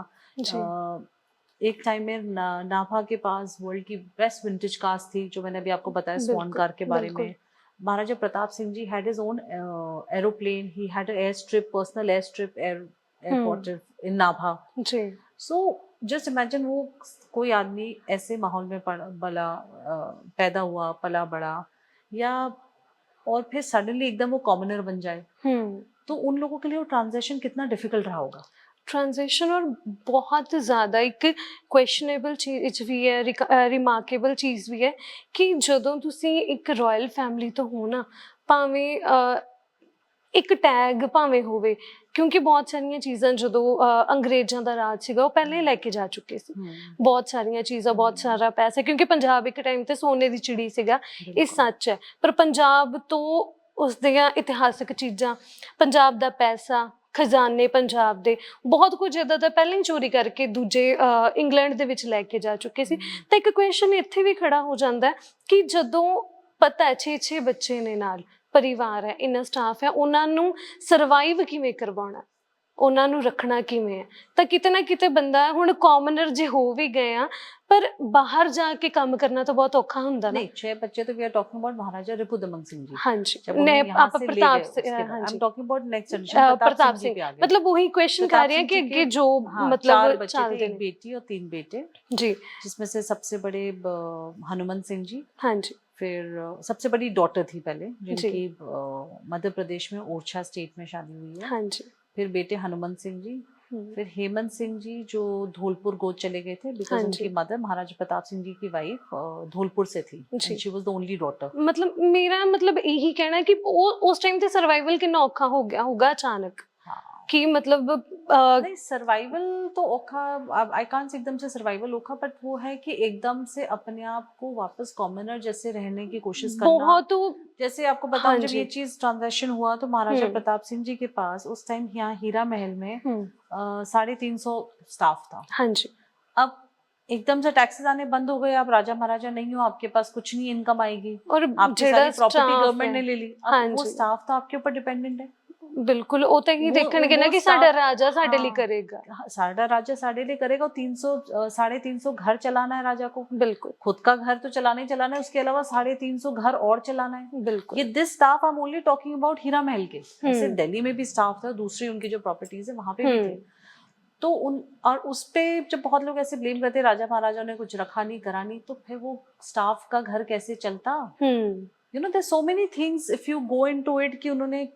एक टाइम में नाभा के पास वर्ल्ड की बेस्ट विंटेज कार्स थी, जो मैंने अभी आपको बताया स्वान कार के बारे में। Maharaja Pratap Singh ji had his own aeroplane, he had air strip, personal air strip airport in Nabha ji. So just imagine वो कोई आदमी ऐसे माहौल में पैदा हुआ, पला बड़ा, या और फिर सडनली एकदम वो कॉमनर बन जाए, तो उन लोगों के लिए वो ट्रांजिशन कितना डिफिकल्ट रहा होगा।
ट्रांजिशन और बहुत ज़्यादा एक क्वेश्चनेबल चीज़ भी है, रिमार्केबल चीज़ भी है कि ਜਦੋਂ ਤੁਸੀਂ ਇੱਕ ਰਾਇਲ ਫੈਮਿਲੀ ਤੋਂ ਹੋ ਨਾ, ਭਾਵੇਂ ਇੱਕ ਟੈਗ ਭਾਵੇਂ ਹੋਵੇ, ਕਿਉਂਕਿ ਬਹੁਤ ਸਾਰੀਆਂ ਚੀਜ਼ਾਂ ਜਦੋਂ ਅੰਗਰੇਜ਼ਾਂ ਦਾ ਰਾਜ ਸੀਗਾ ਉਹ ਪਹਿਲੇ ਲੈ ਕੇ ਜਾ ਚੁੱਕੇ ਸੀ, ਬਹੁਤ ਸਾਰੀਆਂ ਚੀਜ਼ਾਂ, ਬਹੁਤ ਸਾਰਾ ਪੈਸਾ, ਕਿਉਂਕਿ ਪੰਜਾਬ ਇੱਕ ਟਾਈਮ ਤੇ ਸੋਨੇ ਦੀ ਚਿੜੀ ਸੀਗਾ, ਇਹ ਸੱਚ ਹੈ। ਪਰ ਪੰਜਾਬ ਤੋਂ ਉਸ ਦੀਆਂ ਇਤਿਹਾਸਕ ਚੀਜ਼ਾਂ, ਪੰਜਾਬ ਦਾ ਪੈਸਾ, ਖਜ਼ਾਨੇ ਪੰਜਾਬ ਦੇ ਬਹੁਤ ਕੁਝ ਇੱਦਾਂ ਦਾ ਪਹਿਲਾਂ ਹੀ ਚੋਰੀ ਕਰਕੇ ਦੂਜੇ ਇੰਗਲੈਂਡ ਦੇ ਵਿੱਚ ਲੈ ਕੇ ਜਾ ਚੁੱਕੇ ਸੀ। ਤਾਂ ਇੱਕ ਕੁਐਸਚਨ ਇੱਥੇ ਵੀ ਖੜਾ ਹੋ ਜਾਂਦਾ ਕਿ ਜਦੋਂ ਪਤਾ ਹੈ 6 ਬੱਚੇ ਨੇ ਨਾਲ, ਪਰਿਵਾਰ ਹੈ, ਇੰਨਾ ਸਟਾਫ ਹੈ, ਉਹਨਾਂ ਨੂੰ ਸਰਵਾਈਵ ਕਿਵੇਂ ਕਰਵਾਉਣਾ, ਉਹਨਾਂ ਨੂੰ ਰੱਖਣਾ ਕਿਵੇਂ ਹੈ, ਤਾਂ ਕਿਤੇ ਨਾ ਕਿਤੇ ਬੰਦਾ ਹੁਣ ਕਾਮਨਰ ਜੇ ਹੋ ਵੀ ਗਏ ਆ, ਪਰ ਬਾਹਰ ਜਾ ਕੇ ਕੰਮ ਕਰਨਾ ਤਾਂ ਬਹੁਤ ਔਖਾ ਹੁੰਦਾ ਨਾ।
नहीं, 6 बच्चे तो वी आर टॉकिंग अबाउट महाराजा रिपुदमन सिंह जी।
हाँ जी, ने आप Pratap Singh,
I am talking about next generation
Pratap Singh, मतलब वही क्वेश्चन कर रहे हैं कि आगे जो मतलब
4 बच्चे थे, एक बेटी और 3 बेटे
जी, जिसमें
से सबसे बड़े हनुमंत सिंह जी।
हाँ जी।
फिर सबसे बड़ी डॉटर थी पहले, जिनकी मध्य प्रदेश में ओरछा स्टेट में शादी हुई है। हाँ जी। फिर बेटे हनुमंत सिंह जी, फिर हेमंत सिंह जी जो धौलपुर गोद चले गए थे, बिकॉज उनकी मदर महाराजा प्रताप सिंह जी की वाइफ धौलपुर से थी, she was the only daughter.
मतलब मेरा मतलब यही कहना है कि उस टाइम पे सर्वाइवल कितना औखा हो गया होगा अचानक, कि मतलब
नहीं सर्वाइवल तो औखा, आई कांट से एकदम से सर्वाइवल औखा, बट वो है कि एकदम से अपने आप को वापस कॉमनर जैसे रहने की कोशिश करना बहुत। जैसे आपको बताऊं, जब ये चीज ट्रांजेक्शन हुआ तो महाराजा प्रताप सिंह जी के पास उस टाइम यहाँ हीरा महल में 350 स्टाफ था। हाँ जी। अब एकदम से टैक्सेस आने बंद हो गए, आप राजा महाराजा नहीं हो, आपके पास कुछ नहीं इनकम आएगी, और आपकी सारी प्रॉपर्टी गवर्नमेंट ने ले ली। अब वो स्टाफ तो आपके ऊपर डिपेंडेंट है।
बिल्कुल, ਉਹ ਤਾਂ ਹੀ ਦੇਖਣਗੇ ਨਾ ਕਿ ਸਾਡਾ ਰਾਜਾ ਸਾਡੇ ਲਈ ਕਰੇਗਾ,
साड़ा राजा साढ़े लिए करेगा, 300-350 घर चलाना है राजा को। बिल्कुल, खुद का घर तो चलाना ही चलाना है, उसके अलावा 350 घर और चलाना है। बिल्कुल, ये this staff I am only talking about Hira Mahal के। ऐसे दिल्ली में भी स्टाफ था, दूसरी उनकी जो प्रॉपर्टीज है वहां पे भी थे। तो और उस पे जब बहुत लोग ऐसे ब्लेम करते राजा महाराजा ने कुछ रखा नहीं, करा नहीं, तो फिर वो स्टाफ का घर कैसे चलता? You know there so many things if you go into it, कि उन्होंने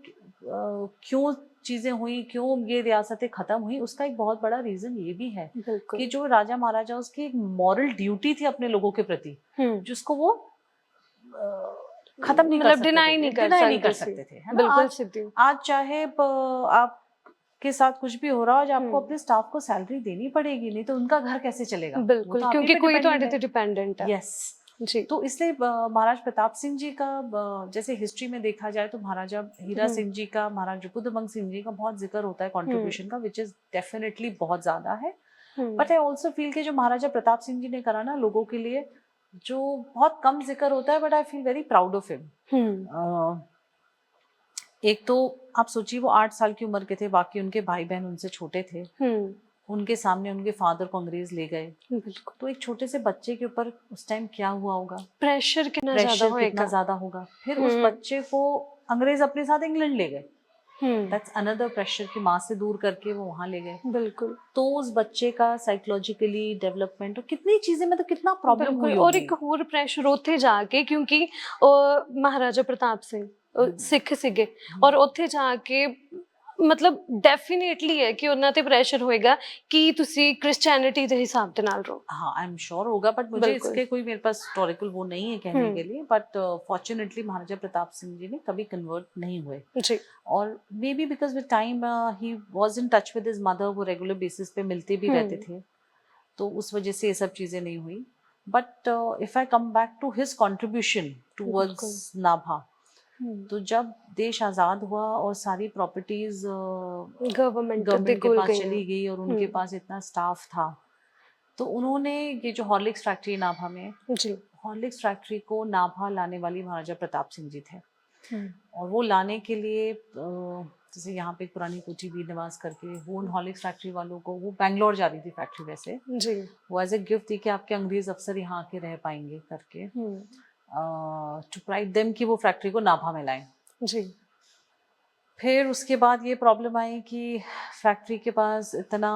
क्यों चीजें हुई, क्यों ये रियासतें खत्म हुई, उसका एक बहुत बड़ा रीजन ये भी है कि जो राजा महाराजा उसकी एक मॉरल ड्यूटी थी अपने लोगों के प्रति, जिसको वो खत्म नहीं कर सकते, डिनाई नहीं कर सकते थे, है ना। आज चाहे आप के साथ कुछ भी हो रहा हो, आपको अपने स्टाफ को सैलरी देनी पड़ेगी, नहीं तो उनका घर कैसे चलेगा?
बिल्कुल, क्योंकि कोई तो डिपेंडेंट है।
यस जी। तो इसलिए महाराज प्रताप सिंह जी का जैसे हिस्ट्री में देखा जाए तो महाराजा हीरा सिंह जी का, महाराज रिपुदमन सिंह जी का बहुत जिक्र होता है कंट्रीब्यूशन का, विच इज डेफिनेटली बहुत ज्यादा है। बट आई ऑल्सो फील कि जो महाराजा प्रताप सिंह जी ने करा ना लोगों के लिए, जो बहुत कम जिक्र होता है, but I feel very proud of him. एक तो आप सोचिए वो 8 साल की उम्र के थे, बाकी उनके भाई बहन उनसे छोटे थे, उनके सामने उनके फादर को अंग्रेज ले गए। बिल्कुल, तो एक छोटे से बच्चे के ऊपर उस टाइम क्या हुआ होगा,
प्रेशर कितना
ज्यादा होगा। फिर उस बच्चे को अंग्रेज अपने साथ इंग्लैंड ले गए, दैट्स अनदर प्रेशर कि माँ से दूर करके वो वहां ले गए। बिल्कुल, तो उस बच्चे का साइकोलॉजिकली डेवलपमेंट और कितनी चीजें, मतलब कितना प्रॉब्लम हुई।
और एक होर प्रेशर उत्थे जाके, क्योंकि महाराजा प्रताप सिंह सिख सीगे, और उत्थे जाके मतलब डेफिनेटली है कि उन्हां ते प्रेशर होएगा कि तुसी क्रिश्चियनिटी दे हिसाब दे नाल रहो।
हाँ, आई एम श्योर होगा, बट मुझे इसके कोई मेरे पास हिस्टोरिकल वो नहीं है कहने के लिए, बट फॉर्चुनेटली महाराजा प्रताप सिंह जी ने कभी कन्वर्ट नहीं हुए जी। और may be because with time he was in touch with his mother, वो रेगुलर बेसिस पे मिलते भी रहते थे, तो उस वजह से ये सब चीजें नहीं हुई। But if I come back to his contribution towards Nabha, तो जब देश आजाद हुआ और सारी प्रॉपर्टीज गवर्नमेंट के पास चली गई और उनके पास इतना स्टाफ था, तो उन्होंने ये जो हॉर्लिक्स फैक्ट्री नाभा में जी, हॉर्लिक्स फैक्ट्री को नाभा लाने वाली महाराजा प्रताप सिंह जी थे। और वो लाने के लिए जैसे यहाँ पे एक पुरानी कोठी वीर निवास करके, वो उन हॉर्लिक्स फैक्ट्री वालों को, वो बैंगलोर जा रही थी फैक्ट्री वैसे,
जी।
वो एज ए गिफ्ट थी कि आपके अंग्रेज अफसर यहाँ आके रह पाएंगे करके, टू प्राइड देम कि वो फैक्ट्री को नाभा में लाएं।
जी।
फिर उसके बाद ये प्रॉब्लम आई कि फैक्ट्री के पास इतना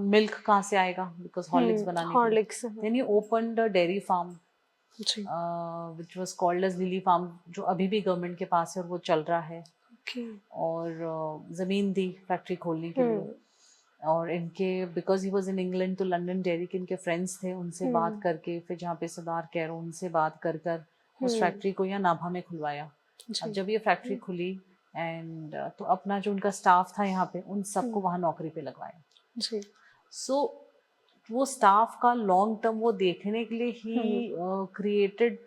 मिल्क कहाँ से आएगा, बिकॉज हॉर्लिक्स बनाने के लिए।
Horlicks.
Then he opened a dairy farm
जी।
Which was called as Lily farm, जो अभी भी गवर्नमेंट के पास है और वो चल रहा है।
ओके।
और ज़मीन दी फैक्ट्री खोलने के लिए, और इनके because he was in England, तो लंदन डेयरी के इनके फ्रेंड्स थे, उनसे बात करके फिर जहाँ पे सरदार कैरो, उनसे बात कर कर उस फैक्ट्री को यहाँ नाभा में खुलवाया। अब जब ये फैक्ट्री खुली एंड तो अपना जो उनका स्टाफ था यहाँ पे, उन सबको वहाँ नौकरी पे लगवाया।
जी।
सो वो स्टाफ का लॉन्ग टर्म वो देखने के लिए ही क्रिएटेड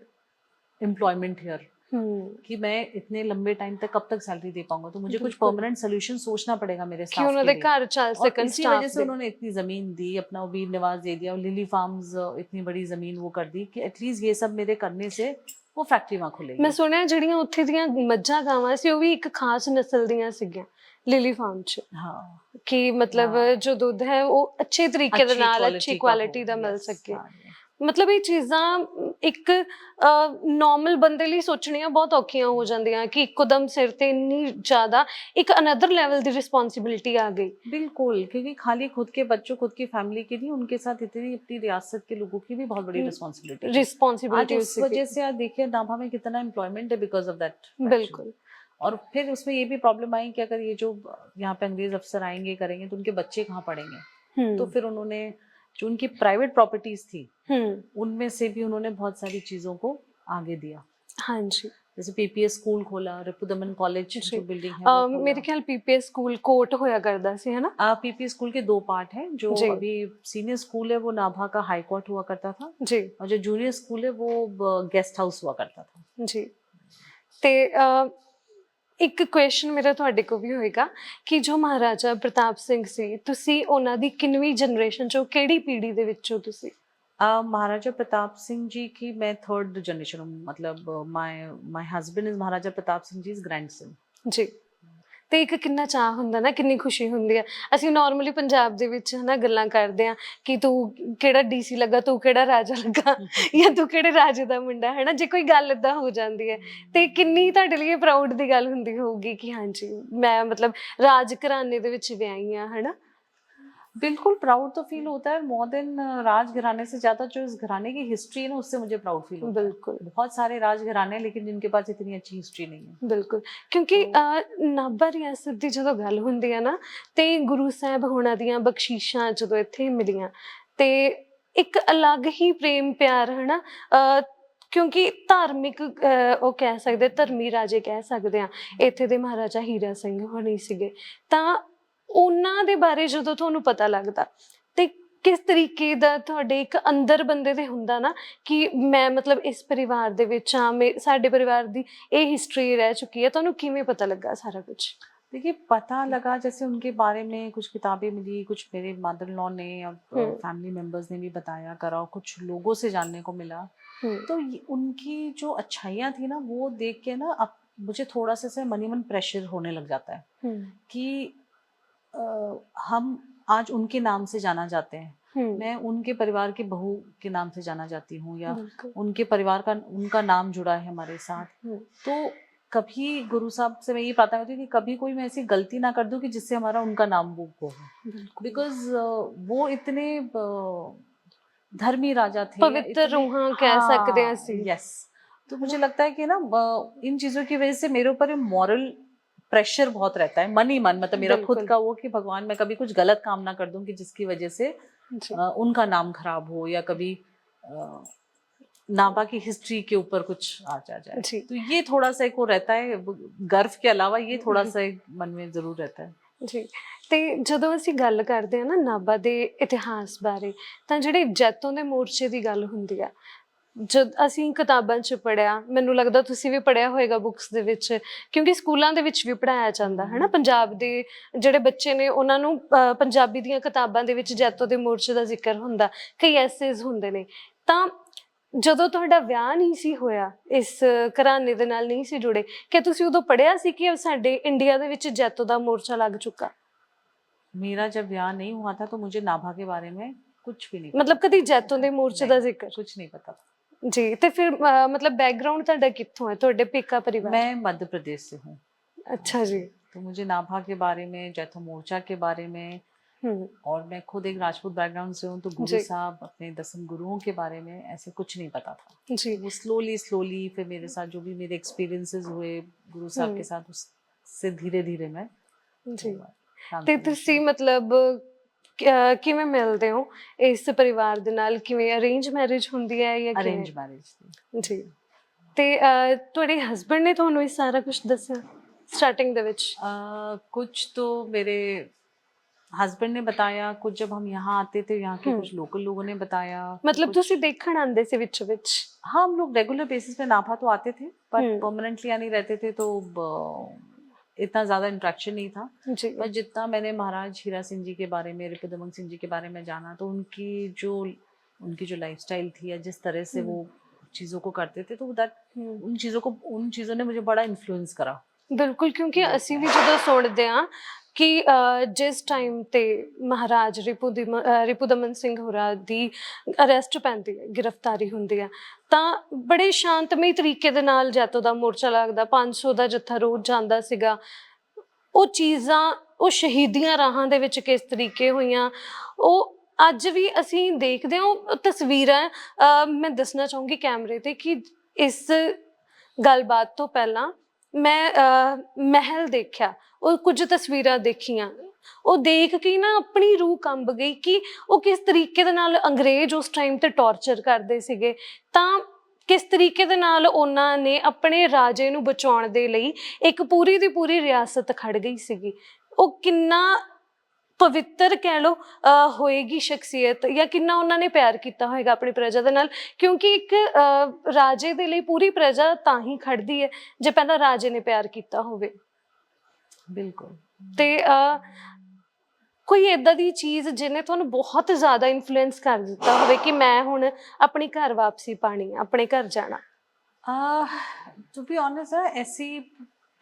एम्प्लॉयमेंट हियर, कि मैं इतने लंबे टाइम तक कब तक सैलरी दे पाऊंगा, तो मुझे कुछ परमानेंट सोल्यूशन सोचना पड़ेगा मेरे स्टाफ के लिए।
घर चल सकन,
इसी वजह से उन्होंने इतनी जमीन दी, अपना वीर निवास दे दिया, और लिली फार्म्स इतनी बड़ी जमीन वो कर दी कि एटलीस्ट ये सब मेरे करने से वो फैक्ट्री वहां खुलेगी।
मैं सुनिया ਜਿਹੜੀਆਂ ਉੱਥੇ ਦੀਆਂ ਮੱਝਾਂ ਗਾਵਾਂ ਸੀ ਉਹ ਵੀ ਇੱਕ ਖਾਸ ਨਸਲ ਦੀਆਂ ਸੀਗੀਆਂ ਲਿਲੀ ਫਾਰਮ 'ਚ।
हाँ,
कि मतलब जो दुध है वो अच्छे तरीके दे नाल अच्छी क्वालिटी दा मिल सके। मतलब ये चीज़ां एक नॉर्मल बंदे ਲਈ सोचणियां बहुत औखियां हो जांदियां कि ਇੱਕਦਮ सिर ते इन्नी ज़्यादा एक अनदर लेवल दी रिस्पॉन्सिबिलिटी आ गई।
बिल्कुल, क्योंकि खाली खुद के बच्चों, खुद की फैमिली की नहीं, उनके साथ इतनी अपनी रियासत के लोगों की भी बहुत बड़ी रिस्पॉन्सिबिलिटी। उस वजह से आप देखिए नाभा में कितना एम्प्लॉयमेंट है बिकॉज ऑफ दैट।
बिल्कुल।
और फिर उसमें ये भी प्रॉब्लम आई कि अगर ये जो यहाँ पे अंग्रेज अफसर आएंगे करेंगे तो उनके बच्चे कहाँ पढ़ेंगे, तो फिर उन्होंने जो उनकी प्राइवेट प्रॉपर्टीज थी उनमें से भी उन्होंने बहुत सारी चीजों को आगे दिया।
हाँ जी।
जैसे पीपीएस स्कूल खोला, रिपुदमन कॉलेज जो बिल्डिंग है वो खोला।
मेरे ख्याल पीपीएस स्कूल कोट होया करदा सी, है ना?
पीपीएस स्कूल के 2 पार्ट हैं। जो अभी सीनियर स्कूल है वो नाभा का हाई कोर्ट हुआ करता था
जी,
और जो जूनियर स्कूल है वो गेस्ट हाउस हुआ करता था
जी। ते ਇੱਕ ਕੁਐਸਚਨ ਮੇਰਾ ਤੁਹਾਡੇ ਕੋ ਵੀ ਹੋਏਗਾ ਕਿ ਜੋ ਮਹਾਰਾਜਾ ਪ੍ਰਤਾਪ ਸਿੰਘ ਸੀ, ਤੁਸੀਂ ਉਹਨਾਂ ਦੀ ਕਿੰਨਵੀਂ ਜਨਰੇਸ਼ਨ ਚੋਂ, ਕਿਹੜੀ ਪੀੜ੍ਹੀ ਦੇ ਵਿੱਚੋਂ ਤੁਸੀਂ?
महाराजा प्रताप सिंह जी की मैं 3rd जनरेशन हूँ, मतलब my husband is Maharaja Pratap Singh ji is grandson
जी। ਤੇ ਇੱਕ ਕਿੰਨਾ ਚਾਹ ਹੁੰਦਾ ਨਾ, ਕਿੰਨੀ ਖੁਸ਼ੀ ਹੁੰਦੀ ਹੈ। ਅਸੀਂ ਨਾਰਮਲੀ ਪੰਜਾਬ ਦੇ ਵਿੱਚ ਹਨਾ ਗੱਲਾਂ ਕਰਦੇ ਆ ਕਿ ਤੂੰ ਕਿਹੜਾ ਡੀਸੀ ਲੱਗਾ, ਤੂੰ ਕਿਹੜਾ ਰਾਜਾ ਲੱਗਾ, ਜਾਂ ਤੂੰ ਕਿਹੜੇ ਰਾਜੇ ਦਾ ਮੁੰਡਾ, ਹੈ ਨਾ। ਜੇ ਕੋਈ ਗੱਲ ਏਦਾਂ ਹੋ ਜਾਂਦੀ ਹੈ ਤੇ ਕਿੰਨੀ ਤੁਹਾਡੇ ਲਈ ਪ੍ਰਾਊਡ ਦੀ ਗੱਲ ਹੁੰਦੀ ਹੋਊਗੀ ਕਿ ਹਾਂਜੀ ਮੈਂ ਮਤਲਬ ਰਾਜ ਘਰਾਣੇ ਦੇ ਵਿੱਚ ਵਿਆਹੀ ਆ, है ना?
बिल्कुल प्राउड तो फील होता है, मोर देन राज घराने से ज्यादा जो इस घराने की हिस्ट्री है ना उससे मुझे प्राउड फील होता है।
बिल्कुल।
बहुत सारे राज घराने लेकिन जिनके पास इतनी अच्छी हिस्ट्री नहीं है।
बिल्कुल, क्योंकि नाभा रियासत की जो गल हुंदी है ना, ते गुरु साहब होना दियां बख्शीशां जो इत्थे मिलियां ते एक अलग ही प्रेम प्यार, है ना। क्योंकि धार्मिक वो कह सकते, धर्मी राजे कह सकते हैं, इत्थे दे महाराजा हीरा सिंह होनी सीगे, तां ਉਹਨਾਂ ਦੇ ਬਾਰੇ ਜਦੋਂ ਤੁਹਾਨੂੰ ਪਤਾ ਲੱਗਦਾ ਤੇ ਕਿਸ ਤਰੀਕੇ ਦਾ ਤੁਹਾਡੇ ਇੱਕ ਅੰਦਰ ਬੰਦੇ ਦੇ ਹੁੰਦਾ ਨਾ ਕਿ ਮੈਂ ਮਤਲਬ ਇਸ ਪਰਿਵਾਰ ਦੇ ਵਿੱਚ ਆ, ਸਾਡੇ ਪਰਿਵਾਰ ਦੀ ਇਹ ਹਿਸਟਰੀ ਰਹਿ ਚੁੱਕੀ ਹੈ, ਤੁਹਾਨੂੰ ਕਿਵੇਂ ਪਤਾ ਲੱਗਾ ਸਾਰਾ कुछ?
देखिए पता लगा जैसे उनके बारे में कुछ किताबें मिली, कुछ मेरे मदर इन लॉ ने और फैमिली मेंबर्स ने भी बताया करा, कुछ लोगों से जानने को मिला। तो उनकी जो अच्छाइयाँ थी ना वो देख के ना अब मुझे थोड़ा सा मन ही मन प्रेशर होने लग जाता है कि हम आज उनके नाम से जाना जाते हैं, मैं उनके परिवार के बहू के नाम से जाना जाती हूँ, या उनके परिवार का उनका नाम जुड़ा है हमारे साथ। तो कभी गुरु साहब से मैं ये प्रार्थना करती हूँ कि कभी कोई मैं ऐसी गलती ना कर दूँ कि जिससे हमारा उनका नाम वो हो, बिकॉज वो इतने धर्मी राजा थे,
पवित्र रूहां कह सकते हैं।
यस, तो मुझे लगता है कि ना इन चीजों की वजह से मेरे ऊपर मॉरल प्रेशर बहुत रहता है, मन ही मन, मतलब मेरा खुद का वो कि भगवान मैं कभी कुछ गलत काम ना कर दूं कि जिसकी वजह से उनका नाम खराब हो, या कभी नाभा की हिस्ट्री के ऊपर कुछ आ जाए। तो ये थोड़ा सा एक वो रहता है, गर्व के अलावा ये थोड़ा सा एक मन में जरूर रहता है
जी। ਤੇ ਜਦੋਂ ਅਸੀਂ ਗੱਲ ਕਰਦੇ ਹਾਂ ਨਾ ਨਾਭਾ ਦੇ ਇਤਿਹਾਸ ਬਾਰੇ, ਤਾਂ ਜਿਹੜੇ ਜੈਤੋਂ ਦੇ ਮੋਰਚੇ ਦੀ ਗੱਲ ਹੁੰਦੀ ਆ, ਜਦ ਅਸੀਂ ਕਿਤਾਬਾਂ 'ਚ ਪੜ੍ਹਿਆ, ਮੈਨੂੰ ਲੱਗਦਾ ਤੁਸੀਂ ਵੀ ਪੜ੍ਹਿਆ ਹੋਏਗਾ ਬੁੱਕਸ ਦੇ ਵਿੱਚ, ਕਿਉਂਕਿ ਸਕੂਲਾਂ ਦੇ ਵਿੱਚ ਵੀ ਪੜ੍ਹਾਇਆ ਜਾਂਦਾ ਹੈ ਨਾ। ਪੰਜਾਬ ਦੇ ਜਿਹੜੇ ਬੱਚੇ ਨੇ ਉਹਨਾਂ ਨੂੰ ਪੰਜਾਬੀ ਦੀਆਂ ਕਿਤਾਬਾਂ ਦੇ ਵਿੱਚ ਜੈਤੋਂ ਦੇ ਮੋਰਚੇ ਦਾ ਜ਼ਿਕਰ ਹੁੰਦਾ, ਕਈ ਐਸੇਜ਼ ਹੁੰਦੇ ਨੇ। ਤਾਂ ਜਦੋਂ ਤੁਹਾਡਾ ਵਿਆਹ ਨਹੀਂ ਸੀ ਹੋਇਆ, ਇਸ ਘਰਾਣੇ ਦੇ ਨਾਲ ਨਹੀਂ ਸੀ ਜੁੜੇ, ਕਿ ਤੁਸੀਂ ਉਦੋਂ ਪੜ੍ਹਿਆ ਸੀ ਕਿ ਸਾਡੇ ਇੰਡੀਆ ਦੇ ਵਿੱਚ ਜੈਤੋ ਦਾ ਮੋਰਚਾ ਲੱਗ ਚੁੱਕਾ?
मेरा जब ब्याह नहीं हुआ था तो मुझे नाभा के बारे में कुछ भी नहीं पता
ਮਤਲਬ ਕਦੀ ਜੈਤੋ ਦੇ ਮੋਰਚੇ ਦਾ ਜ਼ਿਕਰ?
कुछ नहीं पता था।
ਜੀ, ਤੇ ਫਿਰ ਮਤਲਬ ਬੈਕਗ੍ਰਾਉਂਡ ਤੁਹਾਡਾ ਕਿੱਥੋਂ ਹੈ, ਤੁਹਾਡੇ ਪੇਕਾ ਪਰਿਵਾਰ?
मैं मध्य प्रदेश से हूँ,
ਅੱਛਾ ਜੀ।
तो मुझे नाभा के बारे में, जैतो मोर्चा के बारे में, और मैं खुद एक राजपूत बैकग्राउंड से हूँ, तो गुरु
जी।
साहब अपने 10 गुरुओं के बारे में ऐसे कुछ नहीं पता था।
जी।
वो स्लोली फिर मेरे साथ जो भी मेरे एक्सपीरियंसेस हुए गुरु साहब के साथ, उससे धीरे धीरे मैं
ਜੀ। ਤੇ ਤੁਸੀਂ ਮਤਲਬ ਕਿਵੇਂ ਮਿਲਦੇ ਹੋ ਇਸ ਪਰਿਵਾਰ ਦੇ ਨਾਲ? ਕਿਵੇਂ ਅਰੇਂਜ ਮੈਰਿਜ ਹੁੰਦੀ ਹੈ ਜਾਂ ਕਿਵੇਂ?
ਅਰੇਂਜ ਮੈਰਿਜ
ਜੀ। ਤੇ ਤੁਹਾਡੇ ਹਸਬੰਡ ਨੇ ਤੁਹਾਨੂੰ ਇਹ ਸਾਰਾ ਕੁਝ ਦੱਸਿਆ स्टार्टिंग ਦੇ ਵਿੱਚ?
कुछ तो मेरे हस्बैंड ने बताया, कुछ जब हम यहाँ आते थे यहाँ के कुछ लोकल लोगों ने बताया।
मतलब ਤੁਸੀਂ ਦੇਖਣ ਆਂਦੇ ਸੀ ਵਿੱਚ ਵਿੱਚ?
हाँ, हम लोग रेगुलर बेसिस पे नाभा तो आते थे, पर परमानेंटली यहाँ नहीं रहते थे, तो इतना ज़्यादा इंट्रैक्शन नहीं था जी। पर जितना मैंने महाराज हीरा सिंह जी के बारे में, रिपुदमन सिंह जी के बारे में जाना, तो उनकी जो लाइफस्टाइल थी या जिस तरह से वो चीज़ों को करते थे, तो उन चीज़ों ने मुझे बड़ा इन्फ्लुएंस करा। बिल्कुल,
क्योंकि ਅਸੀਂ ਵੀ ਜਦੋਂ ਸੁਣਦੇ ਹਾਂ ਕਿ ਜਿਸ ਟਾਈਮ ਤੇ ਮਹਾਰਾਜ ਰਿਪੁਦਮਨ ਸਿੰਘ ਹੋਰਾਂ ਦੀ ਅਰੈਸਟ ਪੈਂਦੀ ਹੈ, ਗ੍ਰਿਫਤਾਰੀ ਹੁੰਦੀ ਹੈ, ਤਾਂ ਬੜੇ ਸ਼ਾਂਤਮਈ ਤਰੀਕੇ ਦੇ ਨਾਲ ਜੈਤੋ ਦਾ ਮੋਰਚਾ ਲੱਗਦਾ, 500 ਦਾ ਜੱਥਾ ਰੋਜ਼ ਜਾਂਦਾ ਸੀਗਾ। ਉਹ ਚੀਜ਼ਾਂ, ਉਹ ਸ਼ਹੀਦੀਆਂ ਰਾਹਾਂ ਦੇ ਵਿੱਚ ਕਿਸ ਤਰੀਕੇ ਹੋਈਆਂ, ਉਹ ਅੱਜ ਵੀ ਅਸੀਂ ਦੇਖਦੇ ਹਾਂ। ਉਹ ਤਸਵੀਰਾਂ ਮੈਂ ਦੱਸਣਾ ਚਾਹੂੰਗੀ ਕੈਮਰੇ ਤੇ ਕਿ ਇਸ ਗੱਲਬਾਤ ਤੋਂ ਪਹਿਲਾਂ ਮੈਂ ਮਹਿਲ ਦੇਖਿਆ, ਉਹ ਕੁਝ ਤਸਵੀਰਾਂ ਦੇਖੀਆਂ, ਉਹ ਦੇਖ ਕੇ ਨਾ ਆਪਣੀ ਰੂਹ ਕੰਬ ਗਈ ਕਿ ਉਹ ਕਿਸ ਤਰੀਕੇ ਦੇ ਨਾਲ ਅੰਗਰੇਜ਼ ਉਸ ਟਾਈਮ ਤੇ ਟੌਰਚਰ ਕਰਦੇ ਸੀਗੇ, ਤਾਂ ਕਿਸ ਤਰੀਕੇ ਦੇ ਨਾਲ ਉਹਨਾਂ ਨੇ ਆਪਣੇ ਰਾਜੇ ਨੂੰ ਬਚਾਉਣ ਦੇ ਲਈ ਇੱਕ ਪੂਰੀ ਦੀ ਪੂਰੀ ਰਿਆਸਤ ਖੜ ਗਈ ਸੀਗੀ। ਉਹ ਕਿੰਨਾ ਪਵਿੱਤਰ ਕਹਿ ਲਓ ਹੋਏਗੀ ਸ਼ਖਸੀਅਤ, ਜਾਂ ਕਿੰਨਾ ਉਹਨਾਂ ਨੇ ਪਿਆਰ ਕੀਤਾ ਹੋਏਗਾ ਆਪਣੀ ਪ੍ਰਜਾ ਦੇ ਨਾਲ, ਕਿਉਂਕਿ ਇੱਕ ਰਾਜੇ ਦੇ ਲਈ ਪੂਰੀ ਪ੍ਰਜਾ ਤਾਂ ਹੀ ਖੜਦੀ ਹੈ ਜੇ ਪਹਿਲਾਂ ਰਾਜੇ ਨੇ ਪਿਆਰ ਕੀਤਾ ਹੋਵੇ।
ਬਿਲਕੁਲ।
ਤੇ ਕੋਈ ਏਦਾਂ ਦੀ ਚੀਜ਼ ਜਿਹਨੇ ਤੁਹਾਨੂੰ ਬਹੁਤ ਜ਼ਿਆਦਾ ਇਨਫਲੂਐਂਸ ਕਰ ਦਿੱਤਾ ਹੋਵੇ ਕਿ ਮੈਂ ਹੁਣ ਆਪਣੀ ਘਰ ਵਾਪਸੀ ਪਾਣੀ, ਆਪਣੇ ਘਰ ਜਾਣਾ?
टू बी ऑनेस्ट है, ऐसी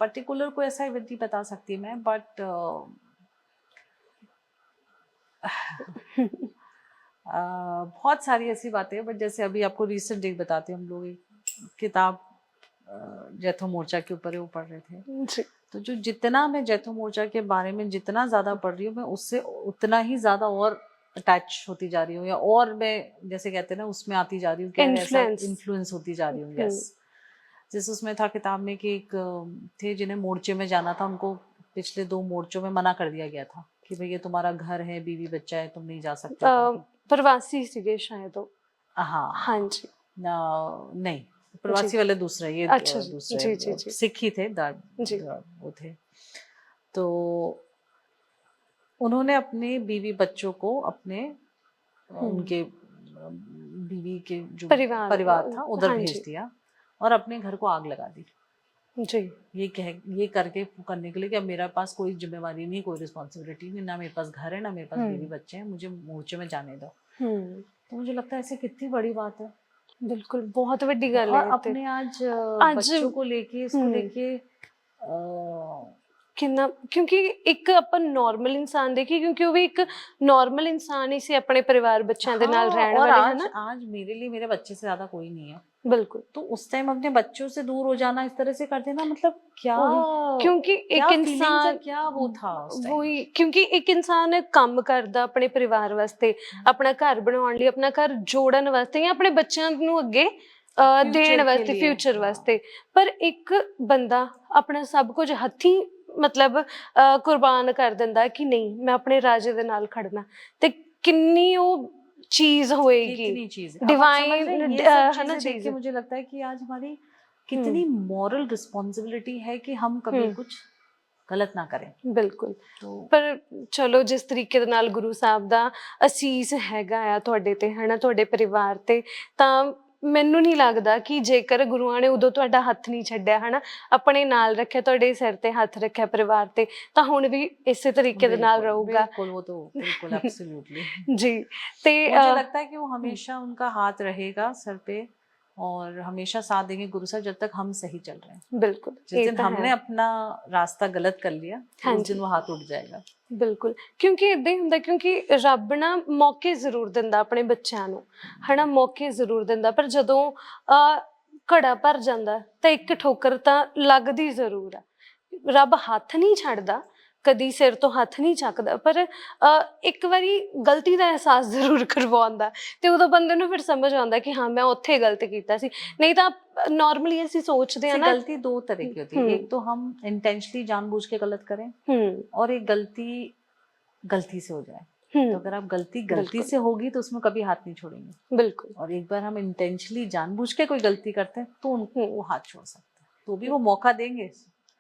पर्टिकुलर कोई ऐसा इवेंट नहीं बता सकती मैं, बट बहुत सारी ऐसी बातें हैं। बट जैसे अभी आपको रिसेंट एक बताते हैं, हम लोग एक किताब जैतो मोर्चा के ऊपर वो पढ़ रहे थे जी। तो जो जितना मैं जैतो मोर्चा के बारे में जितना ज़्यादा पढ़ रही हूँ, मैं उससे उतना ही ज़्यादा और अटैच होती जा रही हूँ, या और मैं जैसे कहते हैं ना उसमें आती जा रही हूँ, इन्फ्लुएंस होती जा रही हूँ। यस, जैसे उसमें था किताब में कि एक थे जिन्हें मोर्चे में जाना था, उनको पिछले 2 मोर्चों में मना कर दिया गया था कि भैया तुम्हारा घर है, बीवी बच्चा है, तुम नहीं जा सकते।
प्रवासी सीगे शायद हो।
हाँ
हाँ जी।
नहीं, प्रवासी वाले दूसरा, ये
अच्छा
दूसरे
जी, जी, जी।
सिख ही थे, वो थे। तो उन्होंने अपने बीवी बच्चों को अपने उनके बीवी के जो परिवार था उधर भेज दिया और अपने घर को आग लगा दी जी। ये करने के लिए कि अब मेरे पास कोई जिम्मेवारी नहीं, कोई रिस्पॉन्सिबिलिटी नहीं, ना मेरे पास घर है, ना मेरे पास बीवी बच्चे हैं, मुझे मोर्चे में जाने दो। तो मुझे लगता है ऐसे कितनी बड़ी बात है।
बिल्कुल, बहुत बड़ी गल है।
अपने आज बच्चों को लेके, इसको लेके
कितना, क्योंकि एक अपन नॉर्मल इंसान देखिए, क्योंकि वो भी एक नॉर्मल इंसान ही से अपने परिवार बच्चों के नाल रहने वाले है ना।
आज मेरे लिए मेरे बच्चे से ज्यादा कोई नहीं है।
बिल्कुल।
तो उस टाइम अपने बच्चों से दूर हो जाना इस तरह से कर देना, मतलब क्या,
क्योंकि एक इंसान
क्या वो था
वही, क्योंकि एक इंसान काम करदा अपने परिवार वास्ते, अपना घर बनाउण लई, अपना घर जोड़न वास्ते, या अपने बच्चों नूं अगे देण वास्ते, फ्यूचर वास्ते, पर एक बंदा अपना सब कुछ हथी मतलब कुर्बान कर दिंदा कि नहीं मैं अपने राजे दे नाल खड़ना, ते किन्नी वो चीज होएगी डिवाइन है ना चीज।
मुझे लगता है कि आज हमारी कितनी मॉरल रिस्पॉन्सिबिलिटी है कि हम कभी कुछ गलत ना करें।
बिल्कुल। तो पर चलो जिस तरीके दे नाल गुरु साहब दा असीस हैगा आ तुहाडे ते, है ना, तुहाडे परिवार ते, तां ਮੈਨੂੰ ਨਹੀਂ ਲੱਗਦਾ ਕਿ ਜੇਕਰ ਗੁਰੂਆਂ ਨੇ ਉਦੋਂ ਤੁਹਾਡਾ ਹੱਥ ਨਹੀਂ ਛੱਡਿਆ ਹਨਾ, ਆਪਣੇ ਨਾਲ ਰੱਖਿਆ, ਤੁਹਾਡੇ ਸਿਰ ਤੇ ਹੱਥ ਰੱਖਿਆ ਪਰਿਵਾਰ ਤੇ, ਤਾਂ ਹੁਣ ਵੀ ਇਸੇ ਤਰੀਕੇ ਦੇ ਨਾਲ ਰਹੂਗਾ।
बिल्कुल, वो तो बिल्कुल एब्सोल्युटली।
जी। ते
मुझे लगता है कि वो हमेशा उनका हाथ रहेगा सर पे और हमेशा साथ देंगे गुरु साहब जब तक हम सही चल रहे हैं।
बिल्कुल
जिस
ये
दिन
तो
हमने
है।
अपना रास्ता गलत कर लिया तो
हाँ
उस
जी।
दिन वो हाथ उठ जाएगा।
ਬਿਲਕੁਲ, ਕਿਉਂਕਿ ਇਦਾਂ ਹੀ ਹੁੰਦਾ, ਕਿਉਂਕਿ ਰੱਬ ਨਾ ਮੌਕੇ ਜ਼ਰੂਰ ਦਿੰਦਾ ਆਪਣੇ ਬੱਚਿਆਂ ਨੂੰ ਹਨਾ, ਮੌਕੇ ਜ਼ਰੂਰ ਦਿੰਦਾ, ਪਰ ਜਦੋਂ ਘੜਾ ਭਰ ਜਾਂਦਾ ਤਾਂ ਇੱਕ ਠੋਕਰ ਤਾਂ ਲੱਗਦੀ ਜ਼ਰੂਰ ਆ। ਰੱਬ ਹੱਥ ਨਹੀਂ ਛੱਡਦਾ, ਕਦੀ ਸਿਰ ਤੋਂ ਹੱਥ ਨਹੀਂ ਚੱਕਦਾ, ਪਰ ਇੱਕ ਵਾਰੀ ਗਲਤੀ ਦਾ ਅਹਿਸਾਸ ਜ਼ਰੂਰ ਕਰਵਾਉਂਦਾ, ਤੇ ਉਦੋਂ ਬੰਦੇ ਨੂੰ ਫਿਰ ਸਮਝ ਆਉਂਦਾ ਕਿ ਹਾਂ ਮੈਂ ਉੱਥੇ ਗਲਤ ਕੀਤਾ ਸੀ। ਨਹੀਂ ਤਾਂ नॉर्मली ऐसी सोचते हैं ना,
गलती दो तरह की होती है, एक तो हम इंटेंशनली जानबूझ के गलत करें और एक गलती गलती से हो जाए। तो अगर आप गलती से होगी तो उसमें कभी हाथ नहीं छोड़ेंगे।
बिल्कुल।
और एक बार हम इंटेंशनली जानबूझ के कोई गलती करते हैं तो उनको वो हाथ छोड़ सकते हैं, तो भी वो मौका देंगे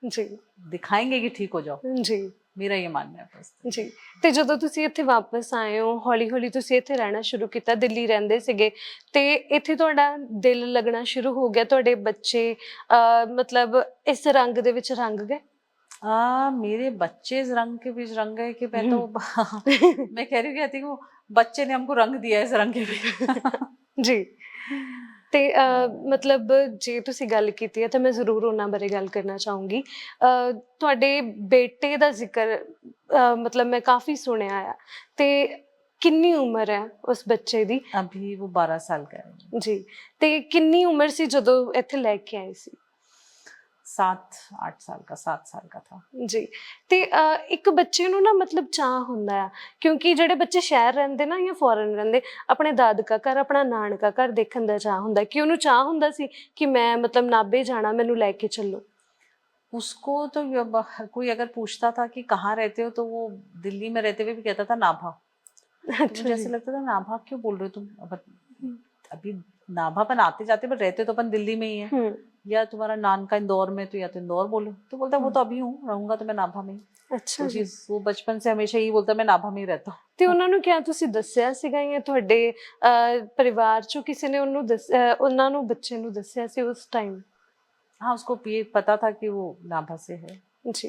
जी,
दिखाएंगे कि ठीक हो जाओ।
जी,
ਮੇਰਾ ਇਹ ਮੰਨਣਾ ਹੈ ਬਸ
ਜੀ। ਤੇ ਜਦੋਂ ਤੁਸੀਂ ਇੱਥੇ ਵਾਪਸ ਆਏ ਹੋ, ਹੌਲੀ ਹੌਲੀ ਤੁਸੀਂ ਇੱਥੇ ਰਹਿਣਾ ਸ਼ੁਰੂ ਕੀਤਾ, ਦਿੱਲੀ ਰਹਿੰਦੇ ਸੀਗੇ, ਤੇ ਇੱਥੇ ਤੁਹਾਡਾ ਦਿਲ ਲੱਗਣਾ ਸ਼ੁਰੂ ਹੋ ਗਿਆ, ਤੁਹਾਡੇ ਬੱਚੇ ਮਤਲਬ ਇਸ ਰੰਗ ਦੇ ਵਿੱਚ ਰੰਗ ਗਏ?
मेरे बच्चे इस रंग के बीच रंग गए कि मैं तो मैं कह रही हूँ, कहती हूँ बच्चे ने हमको रंग दिया है इस रंग के बीच।
जी। ਤੇ ਮਤਲਬ ਜੇ ਤੁਸੀਂ ਗੱਲ ਕੀਤੀ ਹੈ ਤਾਂ ਮੈਂ ਜ਼ਰੂਰ ਉਹਨਾਂ ਬਾਰੇ ਗੱਲ ਕਰਨਾ ਚਾਹੂੰਗੀ। ਤੁਹਾਡੇ ਬੇਟੇ ਦਾ ਜ਼ਿਕਰ ਮਤਲਬ ਮੈਂ ਕਾਫੀ ਸੁਣਿਆ ਆ, ਤੇ ਕਿੰਨੀ ਉਮਰ ਹੈ ਉਸ ਬੱਚੇ ਦੀ?
अभी वो 12 साल का है
ਜੀ। ਤੇ ਕਿੰਨੀ ਉਮਰ ਸੀ ਜਦੋਂ ਇੱਥੇ ਲੈ ਕੇ ਆਏ ਸੀ?
7-8 साल का, 7 साल का था
ਜੀ। ਤੇ ਇੱਕ ਬੱਚੇ ਨੂੰ ਨਾ ਮਤਲਬ ਚਾਅ ਹੁੰਦਾ ਆ, ਕਿਉਂਕਿ ਜਿਹੜੇ ਬੱਚੇ ਸ਼ਹਿਰ ਰਹਿੰਦੇ ਨਾ ਜਾਂ ਫੋਰਨ ਰਹਿੰਦੇ, ਆਪਣੇ ਦਾਦਕਾ ਘਰ, ਆਪਣਾ ਨਾਨਕਾ ਘਰ ਦੇਖਣ ਦਾ ਚਾਅ ਹੁੰਦਾ, ਕਿ ਉਹਨੂੰ ਚਾਅ ਹੁੰਦਾ ਸੀ ਕਿ ਮੈਂ ਮਤਲਬ ਨਾਭੇ ਜਾਣਾ, ਮੈਨੂੰ ਲੈ ਕੇ ਚੱਲੋ।
उसको तो कोई अगर पूछता था कि कहाँ रहते हो तो वो दिल्ली में रहते हुए भी कहता था नाभा। तो मुझे ऐसे लगता था नाभा क्यों बोल रहे हो तुम, अभी नाभा अपन आते जाते पर रहते तो अपन दिल्ली में ही है, या तुम्हारा नानका इंदौर में, तो या तो इंदौर बोलो। तो बोलता वो तो अभी हूँ, रहूंगा तो मैं नाभा में ही।
ਅੱਛਾ ਜੀ।
वो बचपन से हमेशा यही बोलता मैं नाभा में ही रहता हूँ।
ਤੇ ਉਹਨਾਂ ਨੂੰ ਕਿਆ ਤੁਸੀਂ ਦੱਸਿਆ ਸੀਗਾ, ਜਾਂ ਤੁਹਾਡੇ ਪਰਿਵਾਰ ਚੋਂ ਕਿਸੇ ਨੇ ਉਹਨੂੰ ਉਹਨਾਂ ਨੂੰ ਬੱਚੇ ਨੂੰ ਦੱਸਿਆ ਸੀ ਉਸ ਟਾਈਮ?
हाँ, उसको ये पता था कि वो नाभा से है
ਜੀ।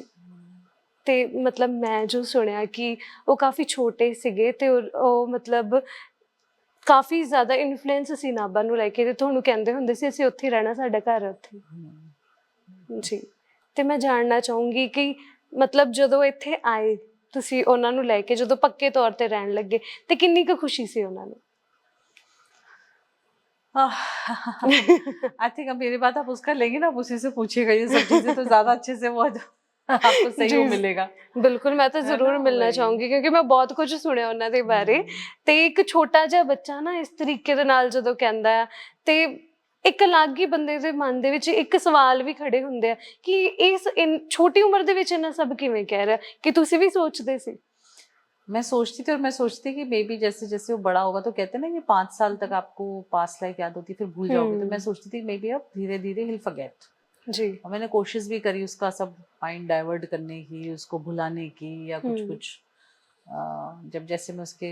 ਤੇ ਮਤਲਬ ਮੈਂ ਜੋ ਸੁਣਿਆ ਕਿ ਉਹ ਕਾਫੀ ਛੋਟੇ ਸੀਗੇ, ਤੇ ਉਹ ਮਤਲਬ ਕਾਫੀ ਜ਼ਿਆਦਾ ਇਨਫਲੂਐਂਸ ਸੀ ਨਾਭਾ ਨੂੰ ਲੈ ਕੇ, ਤੇ ਤੁਹਾਨੂੰ ਕਹਿੰਦੇ ਹੁੰਦੇ ਸੀ ਅਸੀਂ ਉੱਥੇ ਰਹਿਣਾ, ਸਾਡਾ ਘਰ ਹੈ ਉੱਥੇ। ਜੀ। ਤੇ ਮੈਂ ਜਾਣਨਾ ਚਾਹੂੰਗੀ ਕਿ ਮਤਲਬ ਜਦੋਂ ਇੱਥੇ ਆਏ ਤੁਸੀਂ ਉਹਨਾਂ ਨੂੰ ਲੈ ਕੇ, ਜਦੋਂ ਪੱਕੇ ਤੌਰ ਤੇ ਰਹਿਣ ਲੱਗੇ, ਤੇ ਕਿੰਨੀ ਕੁ ਖੁਸ਼ੀ ਸੀ ਉਹਨਾਂ ਨੂੰ?
आई थिंक अब मेरी बात आप उसका लेंगे ना, आप उसी से पूछिएगा ये सब चीजें, तो ज्यादा अच्छे से वो आपको सही मिलेगा।
ਬਿਲਕੁਲ, ਮੈਂ ਤਾਂ ਜ਼ਰੂਰ ਮਿਲਣਾ ਚਾਹੂੰਗੀ, ਕਿਉਂਕਿ ਮੈਂ ਬਹੁਤ ਕੁਝ ਸੁਣਿਆ ਉਹਨਾਂ ਦੇ ਬਾਰੇ। ਤੇ ਇੱਕ ਛੋਟਾ ਜਿਹਾ ਬੱਚਾ ਨਾ ਇਸ ਤਰੀਕੇ ਦੇ ਨਾਲ ਜਦੋਂ ਕਹਿੰਦਾ ਆ, ਤੇ ਇੱਕ ਅਲੱਗ ਹੀ ਬੰਦੇ ਦੇ ਮਨ ਦੇ ਵਿੱਚ ਇੱਕ ਸਵਾਲ ਵੀ ਖੜੇ ਹੁੰਦੇ ਆ ਕਿ ਇਸ ਛੋਟੀ ਉਮਰ ਦੇ ਵਿੱਚ ਇਹਨਾਂ ਸਭ ਕਿਵੇਂ ਕਹਿ ਰਿਹਾ। ਕਿ ਤੁਸੀਂ ਵੀ ਸੋਚਦੇ ਸੀ?
मैं सोचती थी, और मैं सोचती कि मे बी जैसे जैसे वो बड़ा होगा, तो कहते हैं ना कि 5 साल तक आपको पास्ट लाइफ याद होती है, फिर भूल जाओगे। तो मैं सोचती थी मे बी अब धीरे धीरे हिल फॉरगेट।
जी।
और मैंने कोशिश भी करी उसका सब माइंड डाइवर्ट करने की, उसको भुलाने की, या कुछ जब जैसे मैं उसके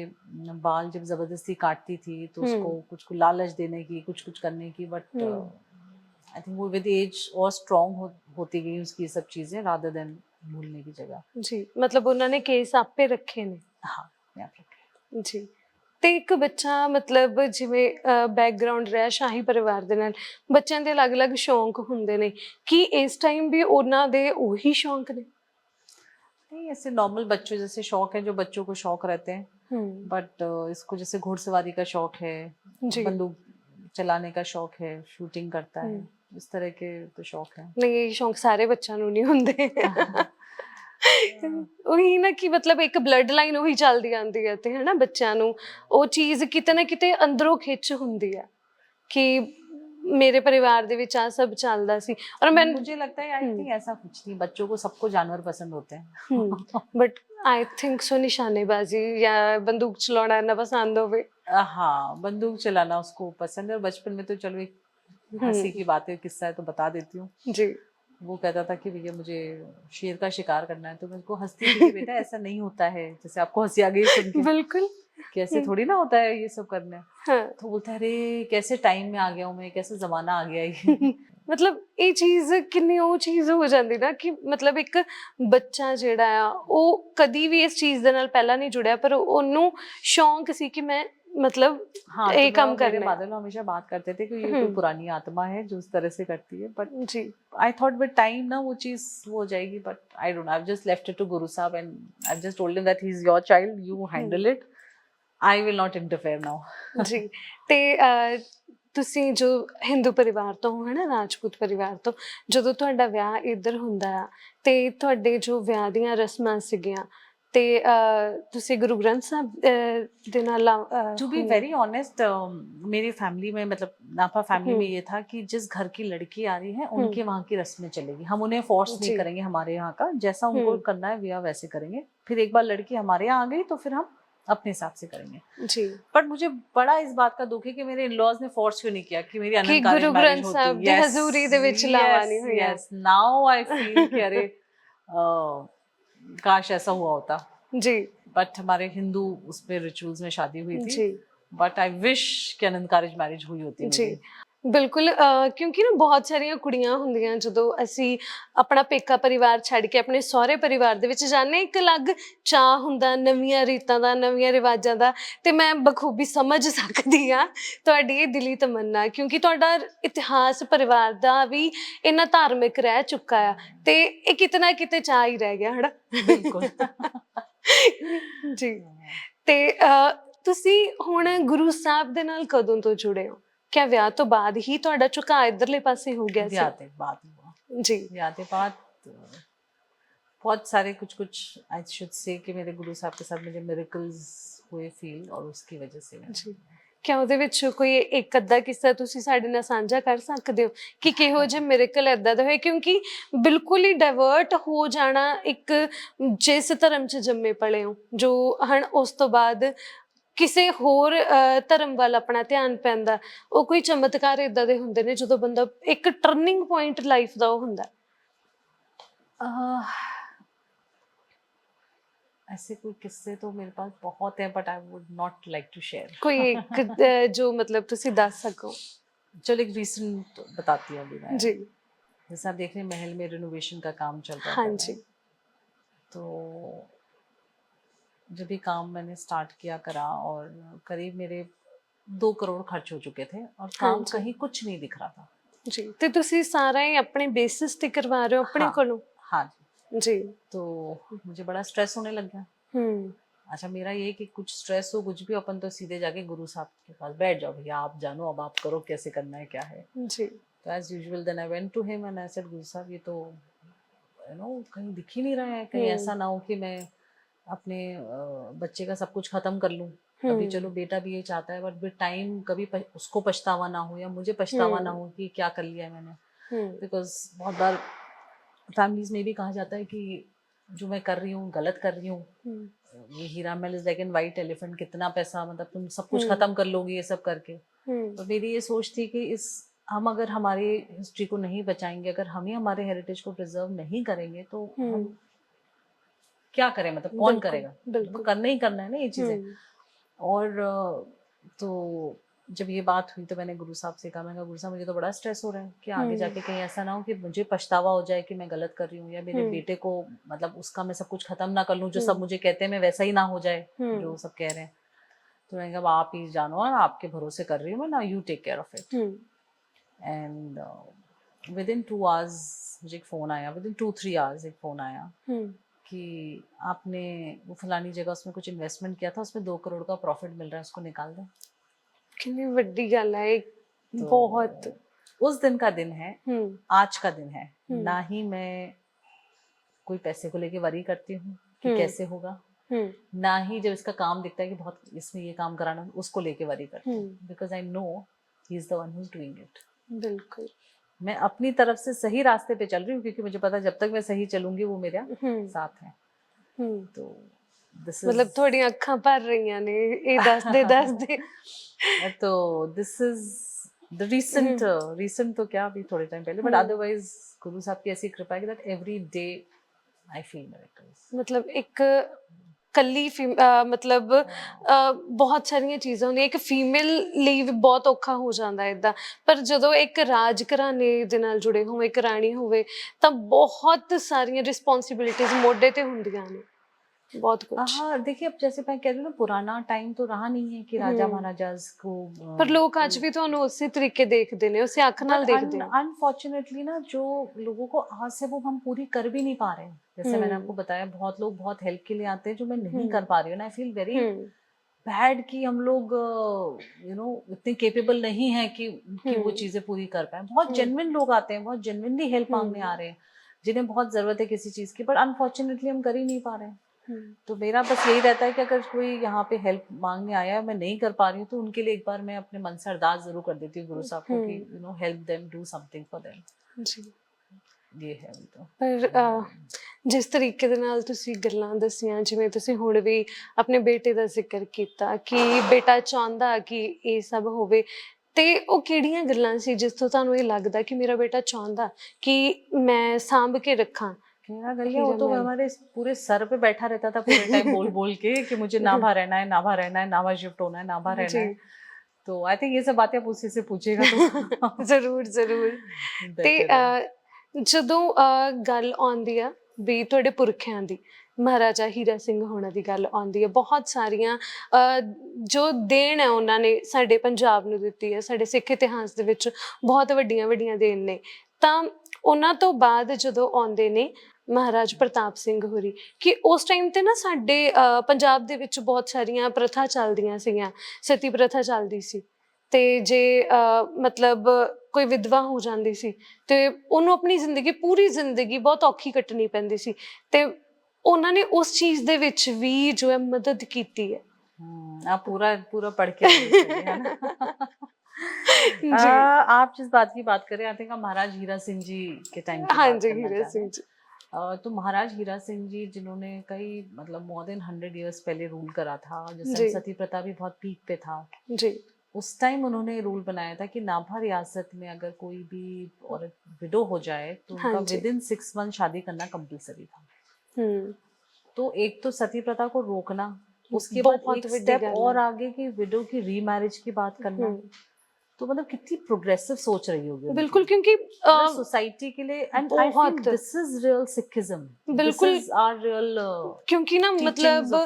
बाल जब जबरदस्ती काटती थी तो उसको कुछ लालच देने की, कुछ करने की, बट आई थिंक वो विद एज और स्ट्रॉन्ग होती गई उसकी सब चीजें, रादर देन भूलने की जगह।
जी। मतलब उन्होंने केस आपे रखे ने?
हाँ, मैं आप रखे।
जी। ਤੇ ਇੱਕ ਬੱਚਾ ਮਤਲਬ ਜਿਵੇਂ ਬੈਕਗਰਾਉਂਡ ਰਿਹਾ ਸ਼ਾਹੀ ਪਰਿਵਾਰ ਦੇ ਨਾਲ, ਬੱਚਿਆਂ ਦੇ ਅਲੱਗ-ਅਲੱਗ ਸ਼ੌਂਕ ਹੁੰਦੇ ਨੇ, ਕਿ ਇਸ ਟਾਈਮ ਵੀ ਉਹਨਾਂ ਦੇ ਉਹੀ ਸ਼ੌਂਕ ਨੇ?
नहीं, ऐसे नॉर्मल बच्चों जैसे शौक है जो बच्चों को शौक रहते हैं, बट इसको जैसे घुड़सवारी का शौक है, बंदूक चलाने का शौक है, शूटिंग करता है, इस तरह के तो शौक है।
नहीं, ये शौक सारे बच्चों ਨੂੰ ਨਹੀਂ ਹੁੰਦੇ। ਉਹੀ ਨਾ ਕਿ ਮਤਲਬ ਇੱਕ ਬਲੱਡ ਲਾਈਨ ਉਹੀ ਚੱਲਦੀ ਆਉਂਦੀ ਹੈ, ਤੇ ਹਨਾ ਬੱਚਿਆਂ ਨੂੰ ਉਹ ਚੀਜ਼ ਕਿਤੇ ਨਾ ਕਿਤੇ ਅੰਦਰੋਂ ਖਿੱਚ ਹੁੰਦੀ ਆ ਕਿ मेरे परिवार ਦੇ ਵਿੱਚ ਆ ਸਭ ਚੱਲਦਾ ਸੀ। और मैं
मुझे लगता है आई थिंक ऐसा कुछ नहीं, बच्चों को सबको जानवर पसंद होते हैं,
बट आई थिंक सो निशानेबाजी या बंदूक चलाना ना पसंद होवे।
हाँ, बंदूक चलाना उसको पसंद है। और बचपन में तो चलो एक हंसी की बात है, किस्सा है तो बता देती हूँ
जी।
वो कहता था कि भैया मुझे शेर का शिकार करना है, तो मैं उसको हंसती थी कि बेटा ऐसा नहीं होता है, जैसे आपको हंसी आ गई सुन के।
बिल्कुल।
कि ऐसे थोड़ी ना होता है ये सब करना है।
हाँ
तो बोलता है अरे कैसे टाइम में आ गया हूँ मैं, कैसे जमाना आ गया ये।
ਮਤਲਬ ਇਹ ਚੀਜ਼ ਕਿੰਨੀ ਉਹ ਚੀਜ਼ ਹੋ ਜਾਂਦੀ ਨਾ ਕਿ ਮਤਲਬ ਇੱਕ ਬੱਚਾ ਜਿਹੜਾ ਆ ਉਹ ਕਦੀ ਵੀ ਇਸ ਚੀਜ਼ ਦੇ ਨਾਲ ਪਹਿਲਾਂ ਨਹੀਂ ਜੁੜਿਆ ਪਰ ਉਹਨੂੰ ਸ਼ੌਂਕ ਸੀ ਕਿ ਮੈਂ मतलब
हाँ,
ये
तो
काम
मेरे
करना है।
फादर लोग हमेशा बात करते थे कि ये कोई पुरानी आत्मा है जो उस तरह से करती है, बट
जी
आई थॉट विद टाइम ना वो चीज वो हो जाएगी, but I don't know, I just left it to Guru Sahab and I just told him that he is your child, you handle it, I will not interfere now.
जी ਤੇ ਤੁਸੀਂ ਜੋ ਹਿੰਦੂ ਪਰਿਵਾਰ ਤੋਂ ਹੋ ਹੈ ਨਾ, ਰਾਜਪੂਤ ਪਰਿਵਾਰ ਤੋਂ, ਜਦੋਂ ਤੁਹਾਡਾ ਵਿਆਹ ਇੱਧਰ ਹੁੰਦਾ ਆ ਤੇ ਤੁਹਾਡੇ ਜੋ ਵਿਆਹ ਦੀਆਂ ਰਸਮਾਂ ਸੀਗੀਆਂ ਤੇ ਤੁਸੀਂ ਗੁਰੂ ਗ੍ਰੰਥ ਸਾਹਿਬ ਦੇ ਨਾਲ
टू बी वेरी ऑनेस्ट, मेरी फैमिली में मतलब नापा फैमिली में ये था कि जिस घर की लड़की आ रही है उनके वहाँ की रस्में चलेगी, हम उन्हें फोर्स नहीं करेंगे हमारे यहाँ का, जैसा उनको करना है वे वैसे करेंगे, फिर एक बार लड़की हमारे यहाँ आ गई तो फिर हम अपने हिसाब से करेंगे
जी।
बट मुझे बड़ा इस बात का दुख है कि मेरे इन-लॉज ने फोर्स क्यों नहीं किया कि मेरी अनंत
गुरु ग्रंथ साहब दी हजूरी दे विच लावानी हुई।
यस, नाउ आई फील कि अरे काश ऐसा हुआ होता
जी,
बट हमारे हिंदू उसमें रिचुअल्स में शादी हुई थी
जी,
बट आई विश कि अनंत कारज मैरिज हुई होती
जी
मेरी।
ਬਿਲਕੁਲ ਕਿਉਂਕਿ ਨਾ ਬਹੁਤ ਸਾਰੀਆਂ ਕੁੜੀਆਂ ਹੁੰਦੀਆਂ ਜਦੋਂ ਅਸੀਂ ਆਪਣਾ ਪੇਕਾ ਪਰਿਵਾਰ ਛੱਡ ਕੇ ਆਪਣੇ ਸਹੁਰੇ ਪਰਿਵਾਰ ਦੇ ਵਿੱਚ ਜਾਂਦੇ, ਇੱਕ ਅਲੱਗ ਚਾਅ ਹੁੰਦਾ ਨਵੀਆਂ ਰੀਤਾਂ ਦਾ, ਨਵੀਆਂ ਰਿਵਾਜਾਂ ਦਾ, ਤੇ ਮੈਂ ਬਖੂਬੀ ਸਮਝ ਸਕਦੀ ਹਾਂ ਤੁਹਾਡੀ ਇਹ ਦਿਲੀ ਤਮੰਨਾ, ਕਿਉਂਕਿ ਤੁਹਾਡਾ ਇਤਿਹਾਸ ਪਰਿਵਾਰ ਦਾ ਵੀ ਇੰਨਾ ਧਾਰਮਿਕ ਰਹਿ ਚੁੱਕਾ ਆ ਤੇ ਇਹ ਕਿਤੇ ਨਾ ਕਿਤੇ ਚਾਅ ਹੀ ਰਹਿ ਗਿਆ ਹੈ ਨਾ।
ਬਿਲਕੁਲ
ਜੀ। ਤੇ ਤੁਸੀਂ ਹੁਣ ਗੁਰੂ ਸਾਹਿਬ ਦੇ ਨਾਲ ਕਦੋਂ ਤੋਂ ਜੁੜੇ ਹੋ? क्या ਵਿਆਹ ਤੋਂ ਬਾਅਦ ਹੀ ਤੁਹਾਡਾ ਝੁਕਾਅ ਇਧਰਲੇ ਪਾਸੇ ਹੋ ਗਿਆ ਸੀ?
ब्याह के बाद हुआ
जी,
ब्याह के बाद बहुत सारे कुछ आई शुड से कि मेरे गुरु साहब के साथ मुझे मिरेकल्स हुए फील और उसकी वजह से मैं
जी। क्या ਉਹਦੇ ਵਿੱਚ ਕੋਈ ਇੱਕ ਅੱਧਾ ਕਿੱਸਾ ਤੁਸੀਂ ਸਾਡੇ ਨਾਲ ਸਾਂਝਾ ਕਰ ਸਕਦੇ ਹੋ ਕਿ ਕਿਹੋ ਜਿਹੇ ਮਿਰੇਕਲ ਏਦਾਂ ਦੇ ਹੋਏ? ਕਿਉਂਕਿ ਬਿਲਕੁਲ ਹੀ ਡਾਇਵਰਟ ਹੋ ਜਾਣਾ, ਇੱਕ ਜਿਸ ਧਰਮ 'ਚ ਜੰਮੇ ਪਲੇ ਹੋ ਜੋ ਹਨ, ਉਸ ਤੋਂ ਬਾਅਦ ਕਿਸੇ ਹੋਰ ਧਰਮ ਵੱਲ ਆਪਣਾ ਧਿਆਨ ਪੈਂਦਾ, ਉਹ ਕੋਈ ਚਮਤਕਾਰ ਏਦਾਂ ਦੇ ਹੁੰਦੇ ਨੇ ਜਦੋਂ ਬੰਦਾ ਇੱਕ ਟਰਨਿੰਗ ਪੁਆਇੰਟ ਲਾਈਫ ਦਾ ਉਹ ਹੁੰਦਾ।
ऐसे कोई किस्से तो मेरे पास बहुत हैं but I would not like to share.
कोई एक जो मतलब ਤੁਸੀਂ ਦੱਸ ਸਕੋ?
चलो एक रीसेंट बताती हूँ अभी मैं।
जी।
जैसे आप देख रहे हैं महल में रिनोवेशन का काम चल रहा
हाँ
था
जी।
तो जब भी काम मैंने स्टार्ट किया करा और करीब मेरे 2 करोड़ खर्च हो चुके थे और काम कहीं कुछ नहीं दिख रहा था।
जी, ਤੇ ਤੁਸੀਂ ਸਾਰਾ ਹੀ ਆਪਣੇ बेसिस ਤੇ ਕਰਵਾ ਰਹੇ ਹੋ ਆਪਣੇ ਕੋਲੋਂ?
हाँ
जी।
तो मुझे बड़ा स्ट्रेस होने लग गया। अच्छा, मेरा ये कि कुछ स्ट्रेस हो कुछ भी अपन तो सीधे जाके गुरु साहब के पास बैठ जाओ, भैया आप जानो, अब आप करो कैसे करना है क्या है।
जी।
तो as usual then I went to him and I said Guru Sahab ये तो यू नो कहीं दिख ही नहीं रहा है, कहीं ऐसा ना हो कि मैं अपने बच्चे का सब कुछ खत्म कर लूं। अभी चलो बेटा भी ये चाहता है बट विद टाइम कभी उसको पछतावा ना हो या मुझे पछतावा ना हो कि क्या कर लिया मैंने। बिकॉज बहुत बार फैमिलीज में भी कहा जाता है कि जो मैं कर रही हूँ गलत कर रही हूँ। ये हीरा महल is like and white elephant, कितना पैसा मतलब तुम सब कुछ खत्म कर लोगी ये सब करके। तो मेरी ये सोच थी कि इस हम अगर हमारी हिस्ट्री को नहीं बचाएंगे, अगर हम ही हमारे हेरिटेज को प्रिजर्व नहीं करेंगे तो हम क्या करें, मतलब कौन करेगा? तो करना ही करना है ना ये चीजें। और तो जब ये बात हुई तो मैंने गुरु साहब से कहा, मैंने कहा गुरु साहब मुझे तो बड़ा स्ट्रेस हो रहा है कि आगे जाके कहीं ऐसा ना हो कि मुझे पछतावा हो जाए कि मैं गलत कर रही हूँ या मेरे बेटे को मतलब उसका मैं सब कुछ खत्म ना कर लूँ, जो सब मुझे कहते हैं मैं वैसा ही ना हो जाए जो सब कह रहे हैं। तो मैंने कहा आप ही जानो, आपके भरोसे कर रही हूँ मैं ना, you take care of it. And within 2 hours मुझे एक फ़ोन आया, विद इन 2-3 आवर्स एक फ़ोन आया कि आपने वो फलानी जगह उसमें कुछ इन्वेस्टमेंट किया था, उसमें 2 करोड़ का प्रॉफिट मिल रहा है, उसको निकाल दें।
कितनी बड़ी गल है तो बहुत।
उस दिन का दिन है, आज का दिन है, ना ही मैं कोई पैसे को लेके वरी करती हूँ कि कैसे होगा, ना ही जब इसका काम दिखता है कि बहुत इसमें ये काम कराना उसको लेके वरी करती हूँ, because I know he is the one who is doing it.
बिल्कुल
मैं अपनी तरफ से सही रास्ते पे चल रही हूँ क्योंकि मुझे पता है जब तक मैं सही चलूंगी वो मेरा साथ है। तो
मतलब थोड़ी अखां भर रही ने ये दस दे
तो दिस इज द रीसेंट तो क्या अभी थोड़े टाइम पहले, बट अदरवाइज गुरु साहब की ऐसी कृपा है कि that every day I feel miracles.
मतलब एक ਕੱਲੀ ਮਤਲਬ ਬਹੁਤ ਸਾਰੀਆਂ ਚੀਜ਼ਾਂ ਹੁੰਦੀਆਂ, ਇੱਕ ਫੀਮੇਲ ਲਈ ਵੀ ਬਹੁਤ ਔਖਾ ਹੋ ਜਾਂਦਾ ਇੱਦਾਂ। ਪਰ ਜਦੋਂ ਇੱਕ ਰਾਜ ਘਰਾਣੇ ਦੇ ਨਾਲ ਜੁੜੇ ਹੋਵੇ, ਇੱਕ ਰਾਣੀ ਹੋਵੇ, ਤਾਂ ਬਹੁਤ ਸਾਰੀਆਂ ਰਿਸਪੌਂਸਿਬਿਲਿਟੀਜ਼ ਮੋਢੇ ਤੇ ਹੁੰਦੀਆਂ ਨੇ, बहुत कुछ।
हाँ देखिए, अब जैसे मैं कह रही हूँ ना, पुराना टाइम तो रहा नहीं है कि राजा महाराजा को
पर लोग आज भी ਤੁਹਾਨੂੰ ਉਸੇ ਤਰੀਕੇ ਦੇਖਦੇ ਨੇ, ਉਸੇ ਅੱਖ ਨਾਲ ਦੇਖਦੇ ਨੇ।
अनफॉर्चुनेटली ना, जो लोगों को आस है वो हम पूरी कर भी नहीं पा रहे हैं। जैसे मैंने आपको बताया, बहुत लोग बहुत हेल्प के लिए आते हैं जो मैं नहीं कर पा रही हूँ ना। आई फील वेरी बैड कि हम लोग इतने केपेबल नहीं है कि वो चीजें पूरी कर पाए। बहुत जेन्युइन लोग आते हैं, बहुत जेन्युइनली हेल्प मांगने आ रहे हैं, जिन्हें बहुत जरूरत है किसी चीज की, बट अनफॉर्चुनेटली हम कर ही नहीं पा रहे हैं। तो मेरा बस यही रहता है कि अगर कोई यहाँ पे हेल्प मांगने आया है, मैं नहीं कर पा रही हूँ, तो उनके लिए एक बार मैं अपने मन से अरदास जरूर कर देती हूँ गुरु साहब को कि help them, do something for them जी। ये है भी तो।
पर जिस तरीके ਦੇ ਨਾਲ ਤੁਸੀਂ ਗੱਲਾਂ ਦੱਸੀਆਂ, ਜਿਵੇਂ ਤੁਸੀਂ ਹੁਣ ਵੀ ਆਪਣੇ ਬੇਟੇ ਦਾ ਜ਼ਿਕਰ ਕੀਤਾ ਕਿ ਬੇਟਾ ਚਾਹੁੰਦਾ ਕਿ ਇਹ ਸਭ ਹੋਵੇ, ਤੇ ਉਹ ਕਿਹੜੀਆਂ ਗੱਲਾਂ ਸੀ ਜਿਸ ਤੋਂ ਤੁਹਾਨੂੰ ਇਹ ਲੱਗਦਾ ਕਿ ਮੇਰਾ ਬੇਟਾ ਚਾਹੁੰਦਾ ਕਿ मैं ਸਾਂਭ ਕੇ ਰੱਖਾਂ?
मेरा गलिया वो तो हमारे पूरे सर पे बैठा रहता था पूरे टाइम बोल बोल के कि मुझे नाभा रहना है, नाभा रहना है, नाभा शिफ्ट होना है, नाभा रहना है। तो आई थिंक ये सब बातें आप उसी से पूछेगा तो
ਜ਼ਰੂਰ ਜ਼ਰੂਰ। ਤੇ ਜਦੋਂ ਗੱਲ ਆਉਂਦੀ ਆ ਵੀ ਤੁਹਾਡੇ ਪੁਰਖਿਆਂ ਦੀ, ਮਹਾਰਾਜਾ ਹੀਰਾ ਸਿੰਘ ਹੋਣਾ ਦੀ ਗੱਲ ਆਉਂਦੀ ਹੈ, ਬਹੁਤ ਸਾਰੀਆਂ ਜੋ ਦੇਣ ਹੈ ਉਹਨਾਂ ਨੇ ਸਾਡੇ ਪੰਜਾਬ ਨੂੰ ਦਿੱਤੀ ਹੈ, ਸਾਡੇ ਸਿੱਖ ਇਤਿਹਾਸ ਦੇ ਵਿੱਚ ਬਹੁਤ ਵੱਡੀਆਂ ਵੱਡੀਆਂ ਦੇਣ ਨੇ। ਤਾਂ ਉਹਨਾਂ ਤੋਂ ਬਾਅਦ ਜਦੋਂ ਆਉਂਦੇ ਨੇ ਮਹਾਰਾਜ ਪ੍ਰਤਾਪ ਸਿੰਘ ਹੋਰੀ, ਕਿ ਉਸ ਟਾਈਮ 'ਤੇ ਨਾ ਸਾਡੇ ਪੰਜਾਬ ਦੇ ਵਿੱਚ ਬਹੁਤ ਸਾਰੀਆਂ ਪ੍ਰਥਾ ਚੱਲਦੀਆਂ ਸੀਗੀਆਂ, ਸਤੀ ਪ੍ਰਥਾ ਚੱਲਦੀ ਸੀ, ਤੇ ਜੇ ਮਤਲਬ ਕੋਈ ਵਿਧਵਾ ਹੋ ਜਾਂਦੀ ਸੀ ਤੇ ਉਹਨੂੰ ਆਪਣੀ ਜ਼ਿੰਦਗੀ, ਪੂਰੀ ਜ਼ਿੰਦਗੀ ਬਹੁਤ ਔਖੀ ਕੱਟਣੀ ਪੈਂਦੀ ਸੀ, ਤੇ ਉਹਨਾਂ ਨੇ ਉਸ ਚੀਜ਼ ਦੇ ਵਿੱਚ ਵੀ ਜੋ ਹੈ ਮਦਦ ਕੀਤੀ ਹੈ।
आप पूरा पूरा पढ़ के है ना? आप जिस बात की बात करें, आई थिंक आप महाराज हीरा सिंह जी के टाइम की बात करना
हीरा सिंह जी।
तो महाराज हीरा सिंह जी, जिन्होंने कई मतलब मोर देन 100 years पहले रूल करा था, जिस टाइम सती प्रथा भी बहुत पीक पे था जी, उस टाइम उन्होंने रूल बनाया था कि नाभा रियासत में अगर कोई भी औरत विडो हो जाए तो उनका विदिन 6 months शादी करना कंपलसरी था। तो एक तो सती प्रथा को रोकना, उसके बाद एक स्टेप और आगे की विडो की रीमैरिज की बात करना, तो मतलब कितनी प्रोग्रेसिव सोच रही होगी।
बिल्कुल, क्योंकि
सोसाइटी के लिए, and I feel this is real Sikhism,
बिल्कुल
दिस इज आवर रियल,
क्योंकि ना मतलब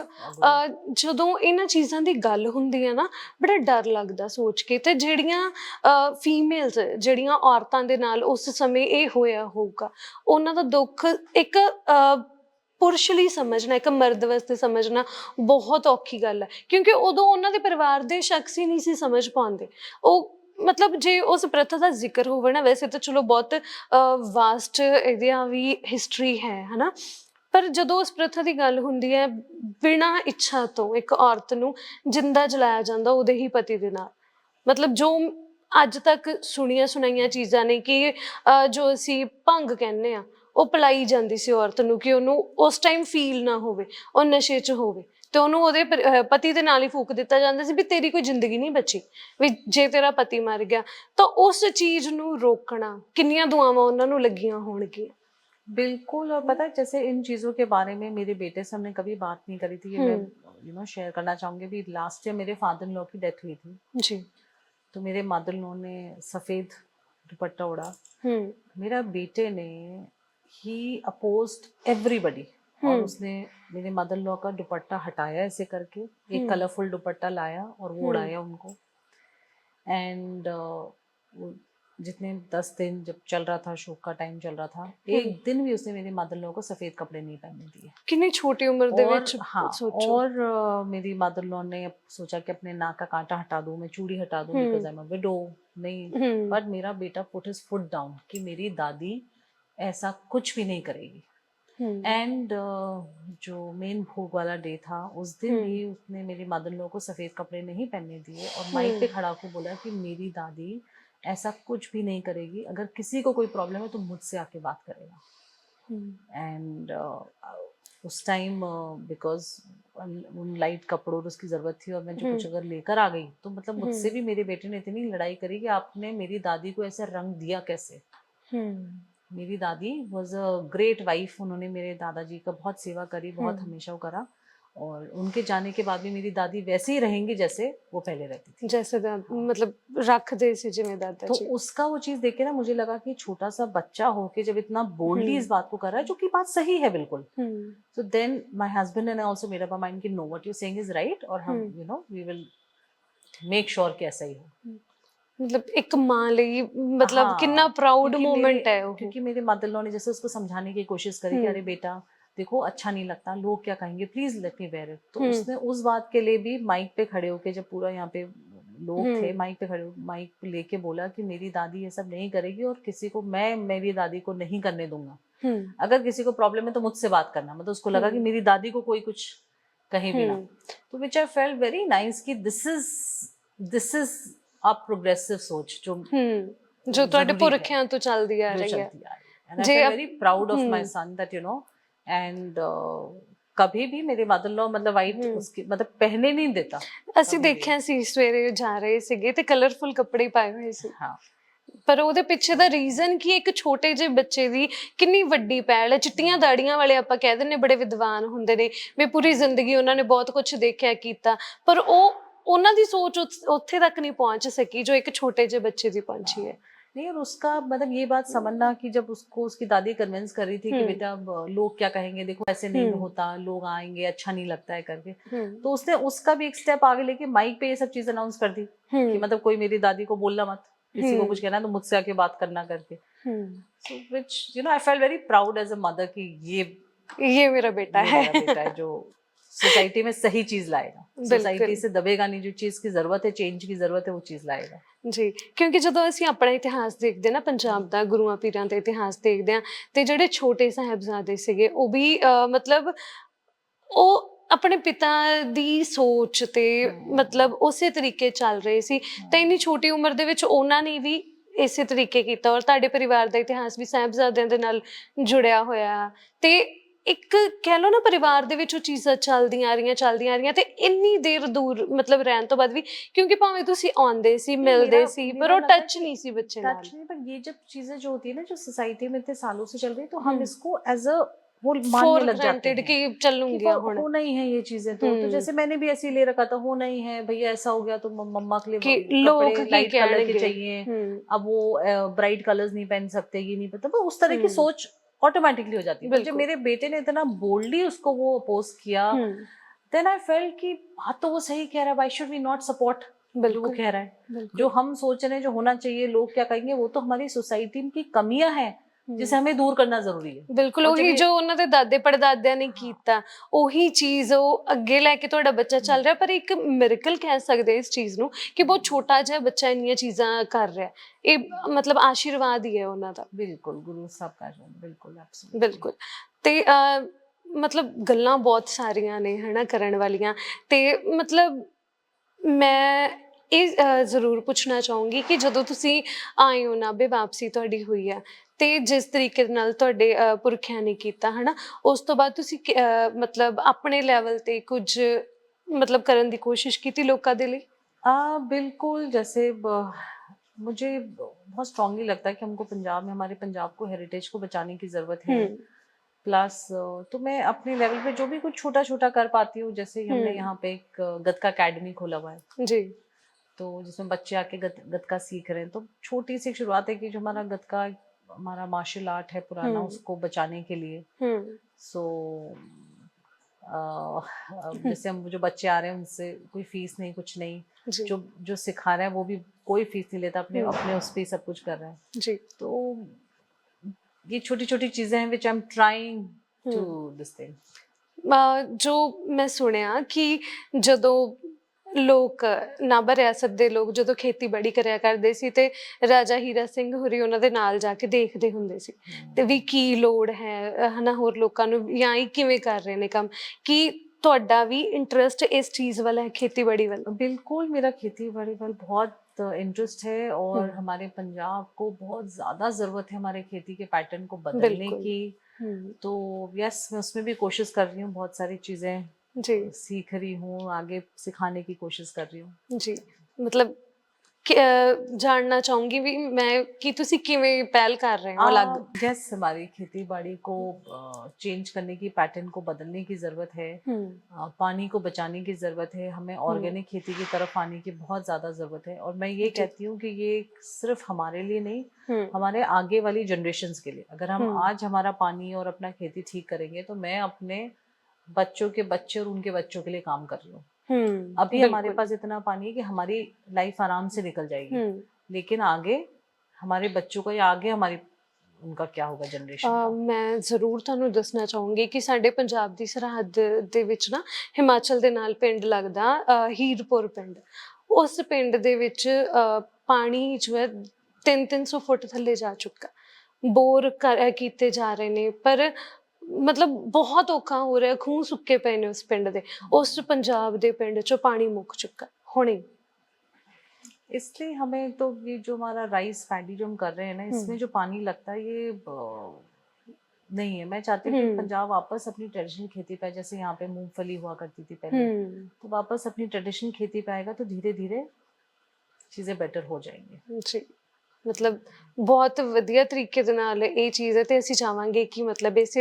ਜਦੋਂ ਇਹਨਾਂ ਚੀਜ਼ਾਂ ਦੀ ਗੱਲ ਹੁੰਦੀ ਹੈ ਨਾ, ਬੜਾ ਡਰ ਲੱਗਦਾ ਸੋਚ ਕੇ। ਤੇ ਜਿਹੜੀਆਂ ਫੀਮੇਲਸ, ਜਿਹੜੀਆਂ ਔਰਤਾਂ ਦੇ ਨਾਲ ਉਸ ਸਮੇਂ ਇਹ ਹੋਇਆ ਹੋਊਗਾ, ਉਹਨਾਂ ਦਾ ਦੁੱਖ ਇੱਕ ਪੁਰਸ਼ ਲਈ ਸਮਝਣਾ, ਇੱਕ ਮਰਦ ਵਾਸਤੇ ਸਮਝਣਾ ਬਹੁਤ ਔਖੀ ਗੱਲ ਹੈ, ਕਿਉਂਕਿ ਉਦੋਂ ਉਹਨਾਂ ਦੇ ਪਰਿਵਾਰ ਦੇ ਸ਼ਖਸ ਹੀ ਨਹੀਂ ਸੀ ਸਮਝ ਪਾਉਂਦੇ। ਉਹ ਮਤਲਬ ਜੇ ਉਸ ਪ੍ਰਥਾ ਦਾ ਜ਼ਿਕਰ ਹੋਵੇ ਨਾ, ਵੈਸੇ ਤਾਂ ਚਲੋ ਬਹੁਤ ਵਾਸਟ ਇਹਦੀਆਂ ਵੀ ਹਿਸਟਰੀ ਹੈ ਨਾ, ਪਰ ਜਦੋਂ ਉਸ ਪ੍ਰਥਾ ਦੀ ਗੱਲ ਹੁੰਦੀ ਹੈ, ਬਿਨਾਂ ਇੱਛਾ ਤੋਂ ਇੱਕ ਔਰਤ ਨੂੰ ਜਿੰਦਾ ਜਲਾਇਆ ਜਾਂਦਾ ਉਹਦੇ ਹੀ ਪਤੀ ਦੇ ਨਾਲ। ਮਤਲਬ ਜੋ ਅੱਜ ਤੱਕ ਸੁਣੀਆਂ ਸੁਣਾਈਆਂ ਚੀਜ਼ਾਂ ਨੇ ਕਿ ਜੋ ਅਸੀਂ ਭੰਗ ਕਹਿੰਦੇ ਹਾਂ, ਉਹ ਪਿਲਾਈ ਜਾਂਦੀ ਸੀ ਔਰਤ ਨੂੰ ਕਿ ਉਹਨੂੰ ਉਸ ਟਾਈਮ ਫੀਲ ਨਾ ਹੋਵੇ, ਉਹ ਨਸ਼ੇ 'ਚ ਹੋਵੇ, ਤੇ ਉਹਨੂੰ ਉਹਦੇ ਪਤੀ ਦੇ ਨਾਲ ਹੀ ਫੂਕ ਦਿੱਤਾ ਜਾਂਦਾ ਸੀ ਵੀ ਤੇਰੀ ਕੋਈ ਜ਼ਿੰਦਗੀ ਨਹੀਂ ਬਚੀ, ਵੀ ਜੇ ਤੇਰਾ ਪਤੀ ਮਰ ਗਿਆ। ਤਾਂ ਉਸ ਚੀਜ਼ ਨੂੰ ਰੋਕਣਾ, ਕਿੰਨੀਆਂ ਦੁਆਵਾਂ ਉਹਨਾਂ ਨੂੰ ਲੱਗੀਆਂ ਹੋਣਗੀਆਂ।
बिल्कुल। और पता है, जैसे इन चीज़ों के बारे में मेरे बेटे से हमने कभी बात नहीं करी थी, ये मैं शेयर करना चाहूँगी। भी लास्ट ईयर मेरे फादर इन लॉ की डेथ हुई थी जी, तो मेरे मदर इन लॉ ने सफ़ेद दुपट्टा ओढ़ा, मेरा बेटे ने ही अपोज्ड एवरीबडी, और उसने मेरे मदर इन लॉ का दुपट्टा हटाया ऐसे करके, एक कलरफुल दुपट्टा लाया और वो उड़ाया उनको। एंड जितने 10 दिन जब चल रहा था, शोक का टाइम चल रहा था, एक दिन भी उसने मेरी मदर इन लॉ को सफेद कपड़े नहीं पहनने दिए।
कितनी छोटी उम्र दे विच,
हाँ, और मेरी मदर इन लॉ ने सोचा कि अपने नाक का कांटा हटा दूं, मैं चूड़ी हटा दूं, because I am a window. नहीं, बट मेरा बेटा पुट हिज फुट डाउन कि मेरी दादी ऐसा कुछ भी नहीं करेगी। एंड जो मेन भोग वाला डे था, उस दिन भी उसने मेरी मदर इन लॉ को सफेद कपड़े नहीं पहनने दिए, और माइक पे खड़ा होकर बोला कि मेरी दादी ऐसा कुछ भी नहीं करेगी, अगर किसी को कोई प्रॉब्लम है तो मुझसे आके बात करेगा। एंड उस टाइम बिकॉज उन लाइट कपड़ों उसकी ज़रूरत थी, और मैं जो कुछ अगर लेकर आ गई तो मतलब मुझसे भी मेरे बेटे ने इतनी लड़ाई करी कि आपने मेरी दादी को ऐसे रंग दिया कैसे। मेरी दादी वॉज अ ग्रेट वाइफ, उन्होंने मेरे दादाजी का बहुत सेवा करी, बहुत हमेशा वो करा, और उनके जाने के बाद भी मेरी दादी वैसे ही रहेंगी जैसे वो पहले रहती थी,
जैसे मतलब रख दे सी जिम्में दादा
तो
जी।
उसका वो चीज देख के ना मुझे लगा कि छोटा सा बच्चा होके जब इतना बोल्डली इस बात को कर रहा है, जो कि बात सही है बिल्कुल, so then my husband and I also made up our mind कि no, what you're saying is right, और हम we will make sure कि ऐसा ही हो।
मतलब एक माँ ਲਈ मतलब कितना प्राउड मोमेंट है वो।
क्योंकि मेरे मदर लॉ ने जैसे उसको समझाने की कोशिश करी कि अरे बेटा देखो अच्छा नहीं लगता, लोग क्या कहेंगे, please let me wear it, तो उसने उस बात के लिए भी माइक पे खड़े होके, जब पूरा यहाँ पे लोग थे माइक पे खड़े, माइक लेके बोला कि मेरी दादी ये सब नहीं करेगी और किसी को मैं मेरी दादी को नहीं करने दूंगा, अगर किसी को प्रॉब्लम है तो मुझसे बात करना। मतलब उसको लगा कि मेरी दादी को कोई कुछ कहीं भी ना, तो विच आई फेल्ट वेरी नाइस कि दिस इज अ प्रोग्रेसिव सोच
जो ਤੁਹਾਡੇ ਪੁਰਖਿਆਂ ਤੋਂ ਚੱਲਦੀ ਆ ਰਹੀ ਹੈ।
and I feel very proud of my son that and कभी भी मेरे मदर लॉ मतलब वाइट उसकी मतलब पहने नहीं देता।
ਅਸੀਂ ਦੇਖਿਆ ਸੀ ਸਵੇਰੇ ਜਾ ਰਹੇ ਸੀਗੇ ਤੇ ਕਲਰਫੁਲ ਕੱਪੜੇ ਪਾਏ ਹੋਏ ਸੀ।
ਹਾਂ,
ਪਰ ਉਹਦੇ ਪਿੱਛੇ ਦਾ ਰੀਜ਼ਨ ਕਿ ਇੱਕ ਛੋਟੇ ਜਿਹੇ ਬੱਚੇ ਦੀ ਕਿੰਨੀ ਵੱਡੀ ਪਹਿਲ ਹੈ। ਚਿੱਟੀਆਂ ਦਾੜੀਆਂ ਵਾਲੇ ਆਪਾਂ ਕਹਿ ਦਿੰਦੇ ਬੜੇ ਵਿਦਵਾਨ ਹੁੰਦੇ ਨੇ ਵੀ ਪੂਰੀ ਜ਼ਿੰਦਗੀ ਉਹਨਾਂ ਨੇ ਬਹੁਤ ਕੁਝ ਦੇਖਿਆ ਕੀਤਾ, ਪਰ ਉਹਨਾਂ ਦੀ ਸੋਚ ਉੱਥੇ ਤੱਕ ਨਹੀਂ ਪਹੁੰਚ ਸਕੀ ਜੋ ਇੱਕ ਛੋਟੇ ਜਿਹੇ ਬੱਚੇ ਦੀ ਪਹੁੰਚੀ है।
नहीं, और उसका मतलब ये बात समझना कि जब उसको उसकी दादी कन्विंस कर रही थी कि बेटा लोग क्या कहेंगे, देखो ऐसे नहीं होता, लोग आएंगे अच्छा नहीं लगता है करके, तो उसने उसका भी एक स्टेप आगे लेके माइक पे ये सब चीज अनाउंस कर दी कि मतलब कोई मेरी दादी को बोलना मत, किसी को कुछ कहना है तो मुझसे आके बात करना करके। So which I felt very proud as a mother कि
ये मेरा बेटा है
जो सोसाइटी में सही चीज लाएगा, सोसाइटी से दबेगा नहीं, जो चीज की जरूरत है, चेंज की जरूरत है, वो चीज लाएगा
ਜੀ। ਕਿਉਂਕਿ ਜਦੋਂ ਅਸੀਂ ਆਪਣਾ ਇਤਿਹਾਸ ਦੇਖਦੇ ਨਾ ਪੰਜਾਬ ਦਾ, ਗੁਰੂਆਂ ਪੀਰਾਂ ਦਾ ਇਤਿਹਾਸ ਦੇਖਦੇ ਹਾਂ, ਤੇ ਜਿਹੜੇ ਛੋਟੇ ਸਾਹਿਬਜ਼ਾਦੇ ਸੀਗੇ ਉਹ ਵੀ ਮਤਲਬ ਉਹ ਆਪਣੇ ਪਿਤਾ ਦੀ ਸੋਚ ਤੇ ਮਤਲਬ ਉਸੇ ਤਰੀਕੇ ਚੱਲ ਰਹੇ ਸੀ, ਤੇ ਇੰਨੀ ਛੋਟੀ ਉਮਰ ਦੇ ਵਿੱਚ ਉਹਨਾਂ ਨੇ ਵੀ ਇਸੇ ਤਰੀਕੇ ਕੀਤਾ। ਔਰ ਤੁਹਾਡੇ ਪਰਿਵਾਰ ਦਾ ਇਤਿਹਾਸ ਵੀ ਸਾਹਿਬਜ਼ਾਦਿਆਂ ਦੇ ਨਾਲ ਜੁੜਿਆ ਹੋਇਆ, ਤੇ ਇੱਕ ਕਹਿ ਲਓ ਨਾ ਪਰਿਵਾਰ ਦੇ ਵਿੱਚ ਉਹ ਚੀਜ਼ਾਂ ਚੱਲਦੀਆਂ ਆ ਰਹੀਆਂ ਤੇ ਇੰਨੀ ਦੇਰ ਦੂਰ ਮਤਲਬ ਰਹਿਣ ਤੋਂ ਬਾਅਦ ਵੀ, ਕਿਉਂਕਿ ਭਾਵੇਂ ਤੁਸੀਂ ਆਉਂਦੇ ਸੀ ਮਿਲਦੇ ਸੀ ਪਰ ਉਹ टच नहीं सी बच्चे नाल।
टच नहीं, पर ये जब चीजें जो होती है ना जो सोसाइटी में इतने सालों से चल रही है, तो हम इसको एज अ वो मानने लग जाते हैं
कि चलूंगी
होना ही है ये चीजें, तो जैसे मैंने भी ऐसे ही ले रखा था, होना ही है भैया, ऐसा हो गया तो मम्मा के लिए कपड़े लाइट कलर के चाहिए, अब वो ब्राइट कलर्स नहीं पहन सकते, ये नहीं पता, उस तरह की सोच ऑटोमेटिकली हो जाती है। जब मेरे बेटे ने इतना बोल्डली उसको वो अपोज किया, देन आई फेल्ट कि बात तो वो सही कह रहा है, why should we not support जो वो कह रहा है, जो हम सोच रहे हैं जो होना चाहिए, लोग क्या कहेंगे, वो तो हमारी सोसाइटी की कमियां हैं जिसे हमें दूर करना जरूरी है।
ਬਿਲਕੁਲ ਉਹੀ ਜੋ ਉਹਨਾਂ ਦੇ ਦਾਦੇ ਪੜਦਾਦਿਆਂ ਨੇ ਕੀਤਾ, ਉਹੀ ਚੀਜ਼ ਉਹ ਅੱਗੇ ਲੈ ਕੇ ਤੁਹਾਡਾ ਬੱਚਾ ਚੱਲ ਰਿਹਾ। ਪਰ ਇੱਕ ਮਿਰਕਲ ਕਹਿ ਸਕਦੇ ਇਸ ਚੀਜ਼ ਨੂੰ ਕਿ ਬਹੁਤ ਛੋਟਾ ਜਿਹਾ ਬੱਚਾ ਇੰਨੀਆਂ ਚੀਜ਼ਾਂ ਕਰ ਰਿਹਾ, ਇਹ ਮਤਲਬ ਆਸ਼ੀਰਵਾਦ ਹੀ ਹੈ ਉਹਨਾਂ ਦਾ।
ਬਿਲਕੁਲ ਗੁਰੂ ਸਾਹਿਬ ਦਾ ਬਿਲਕੁਲ
ਬਿਲਕੁਲ। ਤੇ ਮਤਲਬ ਗੱਲਾਂ ਬਹੁਤ ਸਾਰੀਆਂ ਨੇ ਹਨਾ ਕਰਨ ਵਾਲੀਆਂ, ਤੇ ਮਤਲਬ ਮੈਂ ਇਹ ਜ਼ਰੂਰ ਪੁੱਛਣਾ ਚਾਹੂੰਗੀ ਕਿ ਜਦੋਂ ਤੁਸੀਂ ਆਏ ਹੋ ਨਾਭੇ, ਵਾਪਸੀ ਤੁਹਾਡੀ ਹੋਈ ਆ, ਤੇ ਜਿਸ ਤਰੀਕੇ ਨਾਲ ਤੁਹਾਡੇ ਪੁਰਖਿਆਂ ਨੇ ਕੀਤਾ ਹਨਾ, ਉਸ ਤੋਂ ਬਾਅਦ ਤੁਸੀਂ ਮਤਲਬ ਆਪਣੇ ਲੈਵਲ ਤੇ ਕੁਝ मतलब करने की कोशिश की थी लोगों के लिए?
बिल्कुल, जैसे मुझे बहुत स्ट्रांगली लगता है कि हमको पंजाब में, हमारे पंजाब को, हेरिटेज को बचाने की ज़रूरत है। प्लस तो मैं अपने लेवल पे जो भी कुछ छोटा छोटा कर पाती हूँ, जैसे हमने यहाँ पे एक गतका अकेडमी खोला हुआ है
जी, तो
जिसमें बच्चे आके गतका सीख रहे हैं। तो छोटी सी शुरुआत है कि जो हमारा गतका, हमारा मार्शल आर्ट है पुराना, उसको बचाने के लिए। सो जैसे हम जो बच्चे आ रहे हैं उनसे कोई फीस नहीं, कुछ नहीं, जो सिखा रहा है वो भी कोई फीस नहीं लेता, अपने उस पे सब कुछ कर रहा है जी। तो ये छोटी छोटी चीजें हैं which I am trying to this thing.
जो मैं सुनिया कि जदों ਲੋਕ ਨਾਭਾ ਰਿਆਸਤ ਦੇ ਲੋਕ ਜਦੋਂ ਖੇਤੀਬਾੜੀ ਕਰਿਆ ਕਰਦੇ ਸੀ ਤੇ ਰਾਜਾ ਹੀਰਾ ਸਿੰਘ ਹੋਰੀ ਉਹਨਾਂ ਦੇ ਨਾਲ ਜਾ ਕੇ ਦੇਖਦੇ ਹੁੰਦੇ ਸੀ ਤੇ ਵੀ ਕੀ ਲੋੜ ਹੈ ਹਨਾ ਹੋਰ ਲੋਕਾਂ ਨੂੰ, ਜਾਂ ਇਹ ਕਿਵੇਂ ਕਰ ਰਹੇ ਨੇ ਕੰਮ, ਕਿ ਤੁਹਾਡਾ ਵੀ ਇੰਟਰਸਟ ਇਸ ਚੀਜ਼ ਵੱਲ ਹੈ, ਖੇਤੀਬਾੜੀ ਵੱਲ?
बिल्कुल, मेरा खेतीबाड़ी वाल बहुत इंटरेस्ट है और हमारे पंजाब को बहुत ज़्यादा ज़रूरत है हमारे खेती के पैटर्न को बदलने की। तो यस, मैं उसमें भी कोशिश कर रही हूँ, बहुत सारी चीज़ें जी सीख रही हूँ, आगे सिखाने की कोशिश कर रही हूँ जी। मतलब
ਜਾਣਨਾ ਚਾਹੂੰਗੀ ਵੀ ਮੈਂ ਕਿ ਤੁਸੀਂ ਕਿਵੇਂ ਪਹਿਲ ਕਰ ਰਹੇ ਹੋ ਅਲੱਗ।
यस, हमारी खेती बाड़ी को चेंज करने की, पैटर्न को बदलने की ज़रूरत है। पानी को बचाने की ज़रूरत है, हमें ऑर्गेनिक खेती की तरफ आने की बहुत ज़्यादा ज़रूरत है। और मैं ये कहती हूँ कि ये सिर्फ हमारे लिए नहीं, हमारे आगे वाली जनरेशन्स के लिए। अगर हम आज हमारा पानी और अपना खेती ठीक करेंगे तो मैं अपने बच्चों के बच्चे और उनके बच्चों के लिए काम कर रही हूँ। अभी हमारे पास इतना पानी है कि हमारी लाइफ आराम से निकल जाएगी, लेकिन आगे हमारे बच्चों का या आगे हमारी उनका क्या होगा जनरेशन का।
ਮੈਂ ਜ਼ਰੂਰ ਤੁਹਾਨੂੰ ਦੱਸਣਾ ਚਾਹੂੰਗੀ ਕਿ ਸਾਡੇ ਪੰਜਾਬ ਦੀ ਸਰਹੱਦ ਦੇ ਵਿੱਚ ਨਾ ਹਿਮਾਚਲ ਦੇ ਨਾਲ ਪਿੰਡ ਲੱਗਦਾ ਹੀਰਪੁਰ ਪਿੰਡ। ਉਸ ਪਿੰਡ ਦੇ ਵਿੱਚ ਪਾਣੀ ਜੋ ਹੈ 300 ਫੁੱਟ ਥੱਲੇ ਜਾ ਚੁੱਕਾ। ਬੋਰ ਕੀਤੇ ਜਾ ਰਹੇ ਨੇ ਪਰ ਮਤਲਬ ਬਹੁਤ ਔਖਾ ਹੋ ਰਿਹਾ, ਖੂਹ ਸੁੱਕੇ ਪਏ ਨੇ ਉਸ ਪਿੰਡ ਦੇ। ਉਸ ਪੰਜਾਬ ਦੇ ਪਿੰਡ 'ਚੋਂ ਪਾਣੀ ਮੁੱਕ ਚੁੱਕਾ ਹੁਣੇ।
इसलिए हमें तो ये जो हमारा राइस पैडी जो हम कर रहे हैं ना, इसमें जो पानी लगता है ये नहीं है। मैं चाहती हूँ कि पंजाब वापस अपनी ट्रेडिशनल खेती पे, जैसे यहाँ पे मूंगफली हुआ करती थी पहले, तो वापस अपनी ट्रेडिशनल खेती पे आएगा तो धीरे धीरे चीज़ें बेटर हो जाएंगी।
जी, ਮਤਲਬ ਬਹੁਤ ਵਧੀਆ ਤਰੀਕੇ ਦੇ ਨਾਲ ਇਹ ਚੀਜ਼ ਹੈ ਤੇ ਅਸੀਂ ਚਾਹਾਂਗੇ ਕਿ ਮਤਲਬ ਇਸ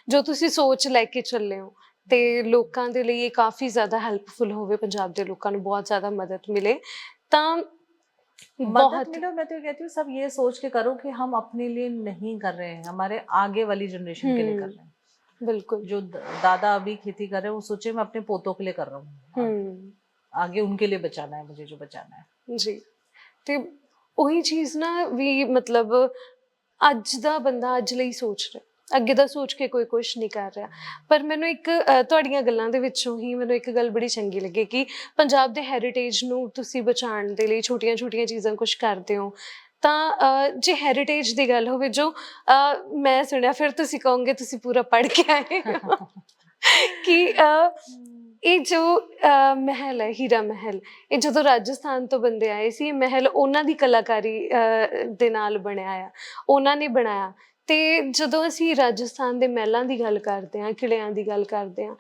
ਜੋ ਤੁਸੀਂ ਸੋਚ ਲੈ ਕੇ ਚੱਲੇ ਹੋ ਤੇ ਲੋਕਾਂ ਦੇ ਲਈ ਇਹ ਕਾਫੀ ਜ਼ਿਆਦਾ ਹੈਲਪਫੁਲ ਹੋਵੇ, ਪੰਜਾਬ ਦੇ ਲੋਕਾਂ ਨੂੰ ਬਹੁਤ ਜ਼ਿਆਦਾ ਮਦਦ ਮਿਲੇ। ਤਾਂ
मदद मिलो, मैं तो कहती हूँ सब ये सोच के करो कि हम अपने लिए नहीं कर रहे हैं, हमारे आगे वाली जनरेशन के लिए कर रहे हैं।
बिल्कुल।
जो दादा अभी खेती कर रहे हैं वो सोचे मैं अपने पोतों के लिए कर रहा हूँ, आगे उनके लिए बचाना है मुझे जो बचाना है।
जी, ਤੇ ਉਹੀ ਚੀਜ਼ ਨਾ ਵੀ ਮਤਲਬ ਅੱਜ ਦਾ ਬੰਦਾ ਅੱਜ ਲਈ ਸੋਚ ਰਿਹਾ, ਅੱਗੇ ਦਾ ਸੋਚ ਕੇ ਕੋਈ ਕੁਛ ਨਹੀਂ ਕਰ ਰਿਹਾ। ਪਰ ਮੈਨੂੰ ਇੱਕ ਤੁਹਾਡੀਆਂ ਗੱਲਾਂ ਦੇ ਵਿੱਚੋਂ ਹੀ ਮੈਨੂੰ ਇੱਕ ਗੱਲ ਬੜੀ ਚੰਗੀ ਲੱਗੀ ਕਿ ਪੰਜਾਬ ਦੇ ਹੈਰੀਟੇਜ ਨੂੰ ਤੁਸੀਂ ਬਚਾਉਣ ਦੇ ਲਈ ਛੋਟੀਆਂ ਛੋਟੀਆਂ ਚੀਜ਼ਾਂ ਕੁਛ ਕਰਦੇ ਹੋ। ਤਾਂ ਜੇ ਹੈਰੀਟੇਜ ਦੀ ਗੱਲ ਹੋਵੇ ਜੋ ਮੈਂ ਸੁਣਿਆ, ਫਿਰ ਤੁਸੀਂ ਕਹੋਗੇ ਤੁਸੀਂ ਪੂਰਾ ਪੜ੍ਹ ਕੇ ਆਏ ਹੋ ਕਿ ਇਹ ਜੋ ਮਹਿਲ ਹੈ ਹੀਰਾ ਮਹਿਲ, ਇਹ ਜਦੋਂ ਰਾਜਸਥਾਨ ਤੋਂ ਬੰਦੇ ਆਏ ਸੀ, ਇਹ ਮਹਿਲ ਉਹਨਾਂ ਦੀ ਕਲਾਕਾਰੀ ਦੇ ਨਾਲ ਬਣਿਆ ਆ, ਉਹਨਾਂ ਨੇ ਬਣਾਇਆ। ਤੇ ਜਦੋਂ ਅਸੀਂ ਰਾਜਸਥਾਨ ਦੇ ਮਹਿਲਾਂ ਦੀ ਗੱਲ ਕਰਦੇ ਹਾਂ, ਕਿਲ੍ਹਿਆਂ ਦੀ ਗੱਲ ਕਰਦੇ ਹਾਂ,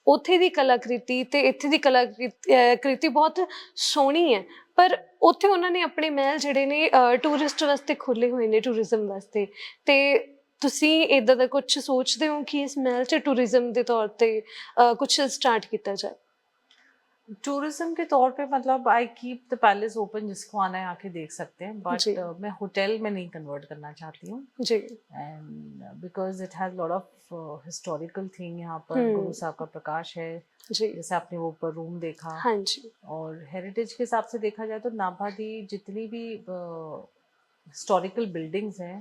ਉੱਥੇ ਦੀ ਕਲਾਕ੍ਰਿਤੀ ਤੇ ਇੱਥੇ ਦੀ ਕ੍ਰਿਤੀ ਬਹੁਤ ਸੋਹਣੀ ਹੈ। ਪਰ ਉੱਥੇ ਉਹਨਾਂ ਨੇ ਆਪਣੇ ਮਹਿਲ ਜਿਹੜੇ ਨੇ ਟੂਰਿਸਟ ਵਾਸਤੇ ਖੋਲ੍ਹੇ ਹੋਏ ਨੇ, ਟੂਰਿਜ਼ਮ ਵਾਸਤੇ। ਤੇ ਤੁਸੀਂ ਇੱਦਾਂ ਦਾ ਕੁਛ ਸੋਚਦੇ ਹੋ ਕਿ ਇਸ ਮਹਿਲ 'ਚ ਟੂਰਿਜ਼ਮ ਦੇ ਤੌਰ 'ਤੇ ਕੁਛ ਸਟਾਰਟ ਕੀਤਾ ਜਾਏ?
टूरिज्म के तौर पे मतलब I keep the palace open, जिसको आना है आके देख सकते हैं, बट मैं होटल में नहीं कन्वर्ट करना चाहती हूँ
जी।
And because it has lot of historical thing. यहाँ पर गुरु साहब का प्रकाश है जी, जैसे आपने वो ऊपर रूम देखा।
हाँ जी। और
हेरिटेज के हिसाब से देखा जाए तो नाभा दी जितनी भी हिस्टोरिकल बिल्डिंग्स हैं,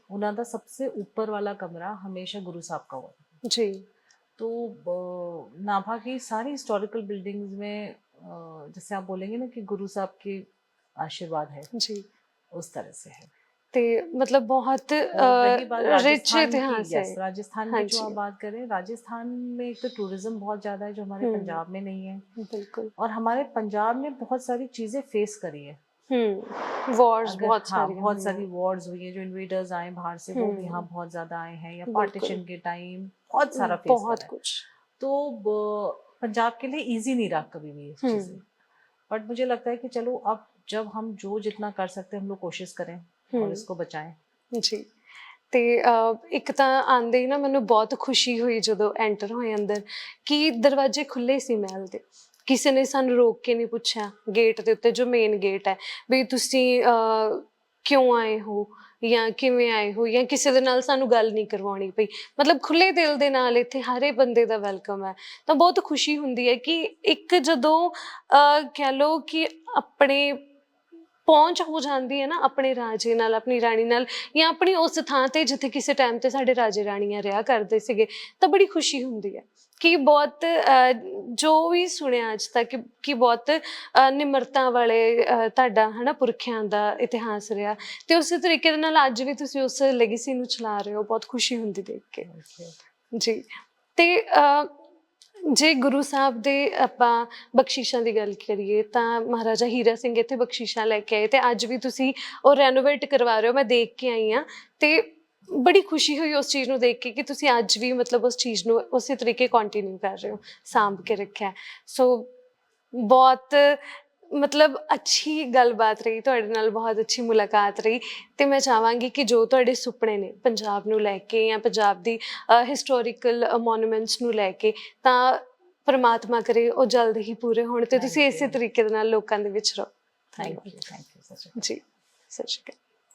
उन्हों का सबसे ऊपर वाला कमरा हमेशा गुरु साहब का हुआ जी। तो नाभा की सारी हिस्टोरिकल बिल्डिंग्स में जैसे आप बोलेंगे ना कि गुरु साहब के आशीर्वाद है जी, उस तरह से है।
ते मतलब बहुत रिच इतिहास है।
राजस्थान की जो आप बात करें, राजस्थान में एक तो टूरिज्म बहुत ज़्यादा है जो हमारे पंजाब में नहीं है। बिल्कुल। और हमारे पंजाब ने बहुत सारी चीज़ें फेस करी है।
वॉर्स बहुत सारी
वॉर्स हुई है, जो इन्वेडर्स आए बाहर से वो भी यहाँ बहुत ज्यादा आए हैं, या पार्टीशन के टाइम बहुत सारा फेस
बहुत कुछ।
तो पंजाब के लिए इजी नहीं रहा कभी भी ये चीजें, बट मुझे लगता है कि चलो अब जब हम जो जितना कर सकते हैं हम लोग कोशिश करें और इसको बचाएं जी।
ਤੇ ਇੱਕ ਤਾਂ ਆਉਂਦੇ ਹੀ ਨਾ ਮੈਨੂੰ ਬਹੁਤ ਖੁਸ਼ੀ ਹੋਈ ਜਦੋਂ ਐਂਟਰ ਹੋਏ ਅੰਦਰ ਕਿ ਦਰਵਾਜ਼ੇ ਖੁੱਲ੍ਹੇ ਸੀ ਮਹਿਲ ਦੇ। ਕਿਸੇ ਨੇ ਸਾਨੂੰ ਰੋਕ ਕੇ ਨਹੀਂ ਪੁੱਛਿਆ ਗੇਟ ਦੇ ਉੱਤੇ, ਜੋ ਮੇਨ ਗੇਟ ਹੈ, ਵੀ ਤੁਸੀਂ ਕਿਉਂ ਆਏ ਹੋ ਜਾਂ ਕਿਵੇਂ ਆਏ ਹੋ, ਜਾਂ ਕਿਸੇ ਦੇ ਨਾਲ ਸਾਨੂੰ ਗੱਲ ਨਹੀਂ ਕਰਵਾਉਣੀ ਪਈ। ਮਤਲਬ ਖੁੱਲ੍ਹੇ ਦਿਲ ਦੇ ਨਾਲ ਇੱਥੇ ਹਰੇ ਬੰਦੇ ਦਾ ਵੈਲਕਮ ਹੈ। ਤਾਂ ਬਹੁਤ ਖੁਸ਼ੀ ਹੁੰਦੀ ਹੈ ਕਿ ਇੱਕ ਜਦੋਂ ਕਹਿ ਲਓ ਕਿ ਆਪਣੇ ਪਹੁੰਚ ਹੋ ਜਾਂਦੀ ਹੈ ਨਾ ਆਪਣੇ ਰਾਜੇ ਨਾਲ, ਆਪਣੀ ਰਾਣੀ ਨਾਲ, ਜਾਂ ਆਪਣੀ ਉਸ ਥਾਂ 'ਤੇ ਜਿੱਥੇ ਕਿਸੇ ਟਾਈਮ 'ਤੇ ਸਾਡੇ ਰਾਜੇ ਰਾਣੀਆਂ ਰਿਹਾ ਕਰਦੇ ਸੀਗੇ, ਤਾਂ ਬੜੀ ਖੁਸ਼ੀ ਹੁੰਦੀ ਹੈ ਕਿ ਬਹੁਤ ਜੋ ਵੀ ਸੁਣਿਆ ਅੱਜ ਤੱਕ ਕਿ ਬਹੁਤ ਨਿਮਰਤਾ ਵਾਲੇ ਤੁਹਾਡਾ ਹੈ ਨਾ ਪੁਰਖਿਆਂ ਦਾ ਇਤਿਹਾਸ ਰਿਹਾ, ਅਤੇ ਉਸੇ ਤਰੀਕੇ ਦੇ ਨਾਲ ਅੱਜ ਵੀ ਤੁਸੀਂ ਉਸ ਲੈਗੇਸੀ ਨੂੰ ਚਲਾ ਰਹੇ ਹੋ। ਬਹੁਤ ਖੁਸ਼ੀ ਹੁੰਦੀ ਦੇਖ ਕੇ ਜੀ। ਅਤੇ ਜੇ ਗੁਰੂ ਸਾਹਿਬ ਦੇ ਆਪਾਂ ਬਖਸ਼ਿਸ਼ਾਂ ਦੀ ਗੱਲ ਕਰੀਏ ਤਾਂ ਮਹਾਰਾਜਾ ਹੀਰਾ ਸਿੰਘ ਇੱਥੇ ਬਖਸ਼ਿਸ਼ਾਂ ਲੈ ਕੇ ਆਏ, ਅਤੇ ਅੱਜ ਵੀ ਤੁਸੀਂ ਉਹ ਰੈਨੋਵੇਟ ਕਰਵਾ ਰਹੇ ਹੋ। ਮੈਂ ਦੇਖ ਕੇ ਆਈ ਹਾਂ ਅਤੇ ਬੜੀ ਖੁਸ਼ੀ ਹੋਈ ਉਸ ਚੀਜ਼ ਨੂੰ ਦੇਖ ਕੇ ਕਿ ਤੁਸੀਂ ਅੱਜ ਵੀ ਮਤਲਬ ਉਸ ਚੀਜ਼ ਨੂੰ ਉਸੇ ਤਰੀਕੇ ਕੰਟੀਨਿਊ ਕਰ ਰਹੇ ਹੋ, ਸਾਂਭ ਕੇ ਰੱਖਿਆ। ਸੋ ਬਹੁਤ ਮਤਲਬ ਅੱਛੀ ਗੱਲਬਾਤ ਰਹੀ ਤੁਹਾਡੇ ਨਾਲ, ਬਹੁਤ ਅੱਛੀ ਮੁਲਾਕਾਤ ਰਹੀ। ਤੇ ਮੈਂ ਚਾਹਾਂਗੀ ਕਿ ਜੋ ਤੁਹਾਡੇ ਸੁਪਨੇ ਨੇ ਪੰਜਾਬ ਨੂੰ ਲੈ ਕੇ ਜਾਂ ਪੰਜਾਬ ਦੀ ਹਿਸਟੋਰੀਕਲ ਮੋਨੂਮੈਂਟਸ ਨੂੰ ਲੈ ਕੇ, ਤਾਂ ਪਰਮਾਤਮਾ ਕਰੇ ਉਹ ਜਲਦ ਹੀ ਪੂਰੇ ਹੋਣ ਤੇ ਤੁਸੀਂ ਇਸੇ ਤਰੀਕੇ ਦੇ ਨਾਲ ਲੋਕਾਂ ਦੇ ਵਿੱਚ ਰਹੋ।
ਥੈਂਕ ਯੂ ਸਤਿ ਸ਼੍ਰੀ ਅਕਾਲ।
ਜੀ, ਸਤਿ ਸ਼੍ਰੀ ਅਕਾਲ।